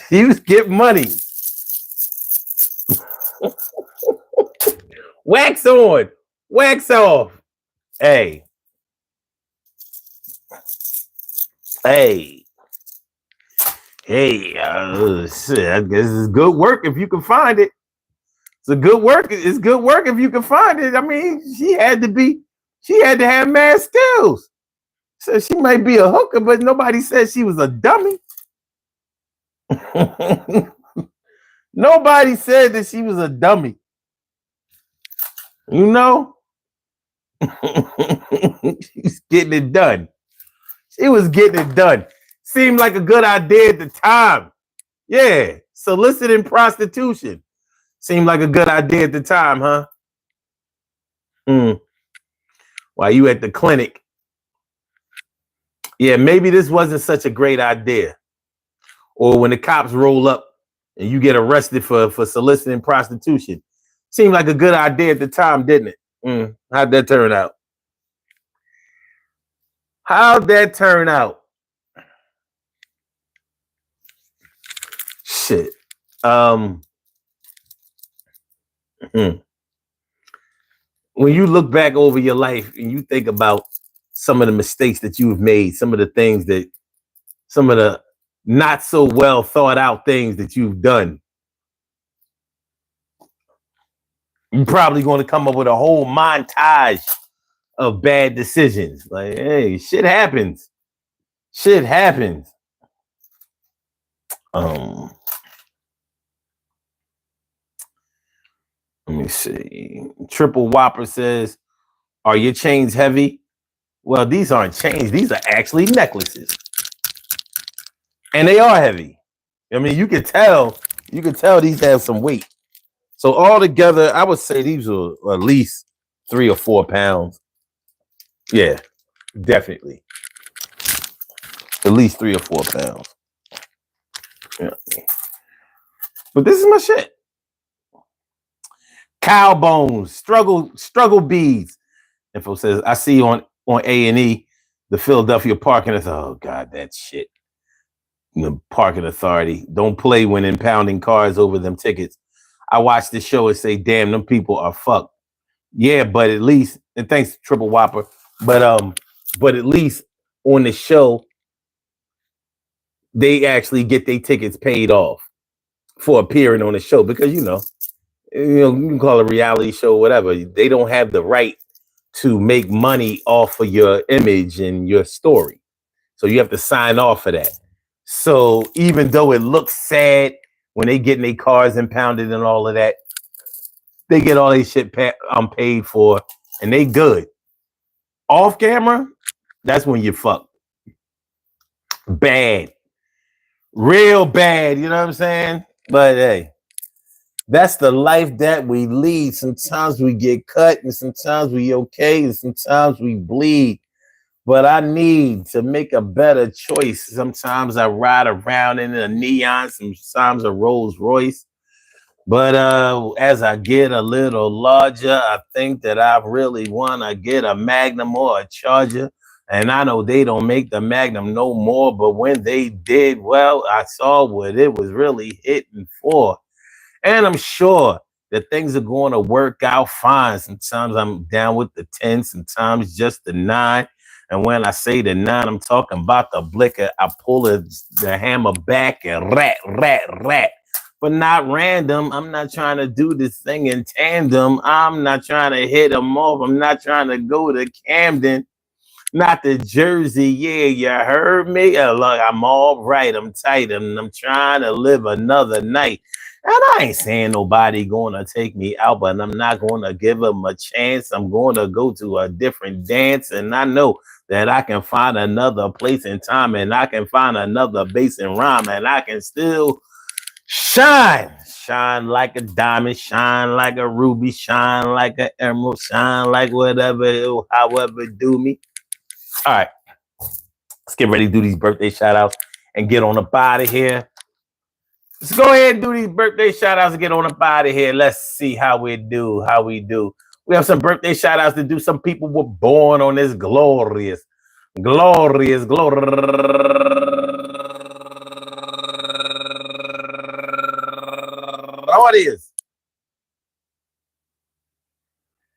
She was get money. Wax on, wax off. Hey. Shit, I guess it's good work if you can find it. It's good work if you can find it. I mean, she had to have mad skills. So she might be a hooker, but nobody said she was a dummy. Nobody said that she was a dummy. You know? She's getting it done. She was getting it done. Seemed like a good idea at the time. Yeah. Soliciting prostitution. Seemed like a good idea at the time, huh? While you at the clinic. Yeah, maybe this wasn't such a great idea. Or when the cops roll up and you get arrested for soliciting prostitution. Seemed like a good idea at the time, didn't it? How'd that turn out? How'd that turn out? Shit. When you look back over your life and you think about some of the mistakes that you've made, some of the not so well thought out things that you've done, you're probably going to come up with a whole montage of bad decisions. Like, hey, shit happens. Shit happens. Let me see. Triple Whopper says, are your chains heavy? Well, these aren't chains. These are actually necklaces. And they are heavy. I mean, you can tell these have some weight. So altogether, I would say these are at least 3 or 4 pounds. Yeah, definitely. At least 3 or 4 pounds. Yeah. But this is my shit. cow bones, struggle beads. Info says, I see on A&E, the Philadelphia Parking Authority. Oh, God, that shit. The parking authority. Don't play when impounding cars over them tickets. I watched the show and say, damn, them people are fucked. Yeah, but at least, and thanks, Triple Whopper, but at least on the show, they actually get their tickets paid off for appearing on the show because you can call it a reality show, whatever. They don't have the right to make money off of your image and your story. So you have to sign off for that. So even though it looks sad when they get in their cars impounded and all of that, they get all their shit paid for and they good. Off camera, that's when you fuck. Bad. Real bad, you know what I'm saying? But hey, that's the life that we lead. Sometimes we get cut and sometimes we okay and sometimes we bleed. But I need to make a better choice. Sometimes I ride around in a neon, sometimes a Rolls Royce. But as I get a little larger, I think that I really want to get a Magnum or a Charger. And I know they don't make the Magnum no more, but when they did, well, I saw what it was really hitting for. And I'm sure that things are going to work out fine. Sometimes I'm down with the 10, sometimes just the 9. And when I say the 9, I'm talking about the blicker. I pull the hammer back and rat. But not random. I'm not trying to do this thing in tandem. I'm not trying to hit them off. I'm not trying to go to Camden. Not the Jersey. Yeah, you heard me? Look, I'm all right. I'm tight. I'm trying to live another night. And I ain't saying nobody going to take me out, but I'm not going to give them a chance. I'm going to go to a different dance. And I know that I can find another place in time and I can find another bass and rhyme and I can still shine like a diamond, shine like a ruby, shine like an emerald, shine like whatever, however do me. All right, let's get ready to do these birthday shout outs and get on up out of here. Let's go ahead and do these birthday shout outs and get on up out of here. Let's see how we do. We have some birthday shout outs to do. Some people were born on this glorious audience.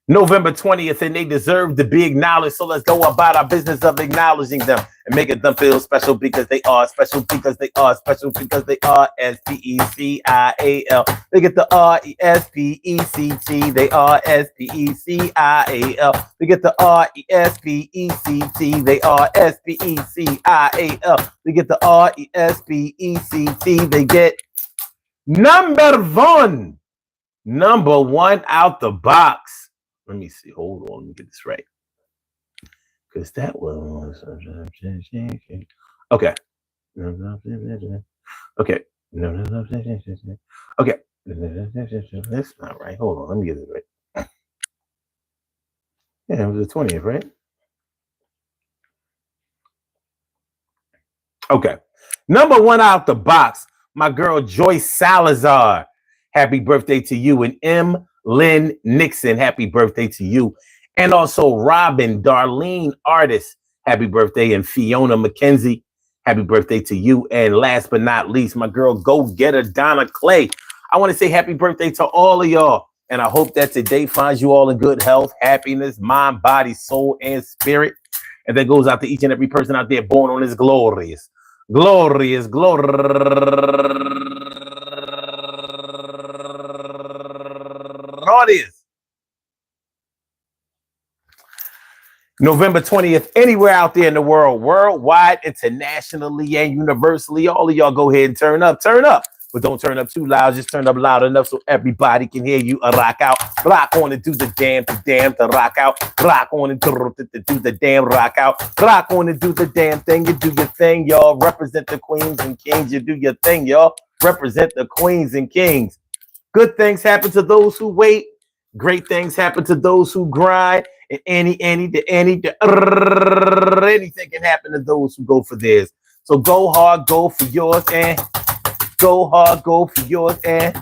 November 20th, and they deserve to be acknowledged. So let's go about our business of acknowledging them and making them feel special because they are special because they are special because they are SPECIAL. They get the RESPECT. They are SPECIAL. They get the RESPECT. They are SPECIAL. They get the RESPECT. They get number one out the box. Let me see. Hold on. Let me get this right. Because that was... Okay. Okay. Okay. That's not right. Hold on. Let me get this right. Yeah, it was the 20th, right? Okay. Number one out the box. My girl, Joyce Salazar. Happy birthday to you. And M. Lynn Nixon, happy birthday to you. And also Robin, Darlene Artist, happy birthday. And Fiona McKenzie, happy birthday to you. And last but not least, my girl, Go Getter Donna Clay. I want to say happy birthday to all of y'all. And I hope that today finds you all in good health, happiness, mind, body, soul, and spirit. And that goes out to each and every person out there born on this glorious audience. November 20th, anywhere out there in the world, worldwide, internationally, and universally, all of y'all go ahead and turn up. But don't turn up too loud. Just turn up loud enough so everybody can hear you. Rock out. Rock on and do the damn to rock out. Rock on and do the damn rock out. Rock on and do the damn thing. You do your thing, y'all. Represent the queens and kings. You do your thing, y'all. Represent the queens and kings. Good things happen to those who wait. Great things happen to those who grind. And anything can happen to those who go for theirs. So go hard, go for yours, and go hard, go for yours, and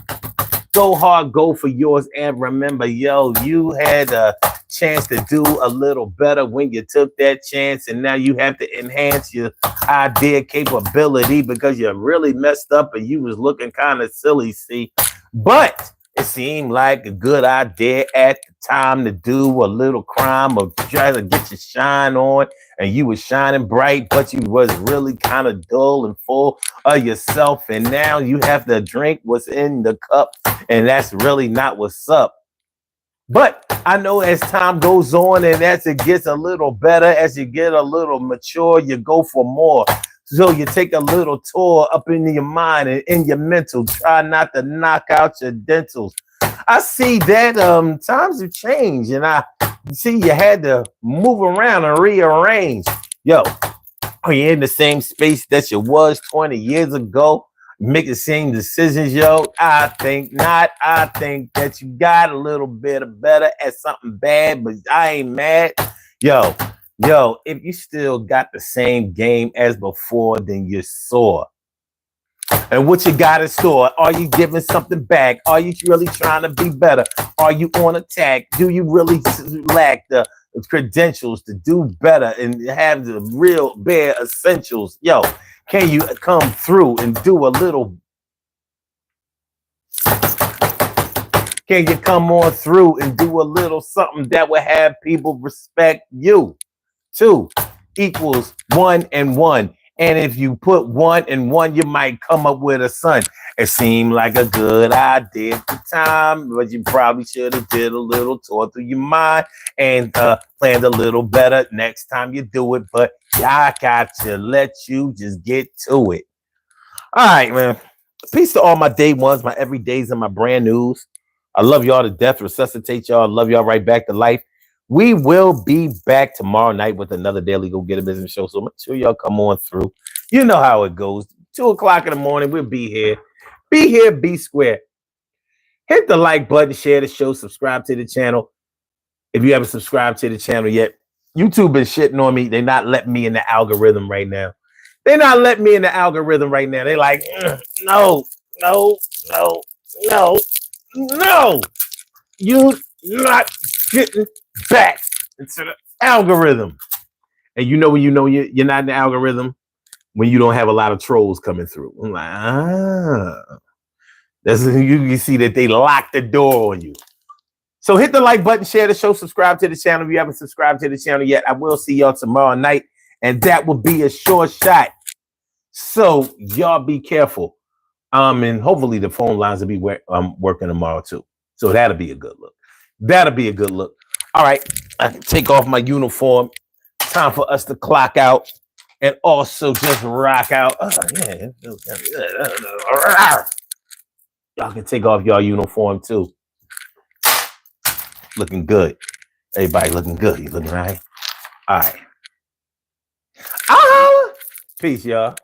go hard, go for yours, and remember, yo, you had a chance to do a little better when you took that chance, and now you have to enhance your idea capability because you really messed up and you was looking kind of silly, see. But it seemed like a good idea at the time to do a little crime or try to get your shine on, and you was shining bright, but you was really kind of dull and full of yourself, and now you have to drink what's in the cup, and that's really not what's up. But I know as time goes on and as it gets a little better, as you get a little mature, you go for more. So you take a little tour up into your mind and in your mental. Try not to knock out your dentals. I see that times have changed, and I see you had to move around and rearrange. Yo, are you in the same space that you was 20 years ago? Make the same decisions, yo? I think not. I think that you got a little bit better at something bad, but I ain't mad. Yo, if you still got the same game as before, then you're sore. And what you got in store? Are you giving something back? Are you really trying to be better? Are you on attack? Do you really lack the credentials to do better and have the real bare essentials? Yo, can you come through and do a little? Can you come on through and do a little something that will have people respect you? 2 equals 1 and 1. And if you put 1 and 1, you might come up with a son. It seemed like a good idea at the time, but you probably should have did a little tour through your mind and planned a little better next time you do it. But I got to let you just get to it. All right, man. Peace to all my day ones, my everydays, and my brand news. I love y'all to death. Resuscitate y'all. I love y'all right back to life. We will be back tomorrow night with another Daily Go Get a Business show. So make sure y'all come on through. You know how it goes. 2 o'clock in the morning, we'll be here. Be here, be square. Hit the like button, share the show, subscribe to the channel. If you haven't subscribed to the channel yet, YouTube is shitting on me. They're not letting me in the algorithm right now. They're not letting me in the algorithm right now. They're like, no. You're not getting back into the algorithm. And you know when you know you're not in the algorithm? When you don't have a lot of trolls coming through. I'm like, that's you can see that they lock the door on you. So hit the like button, share the show, subscribe to the channel. If you haven't subscribed to the channel yet, I will see y'all tomorrow night, and that will be a short shot. So y'all be careful. And hopefully the phone lines will be working tomorrow too. So that'll be a good look. That'll be a good look. All right, I can take off my uniform. Time for us to clock out and also just rock out. Y'all can take off y'all uniform too. Looking good. Everybody looking good. You looking right? All right. Peace, y'all.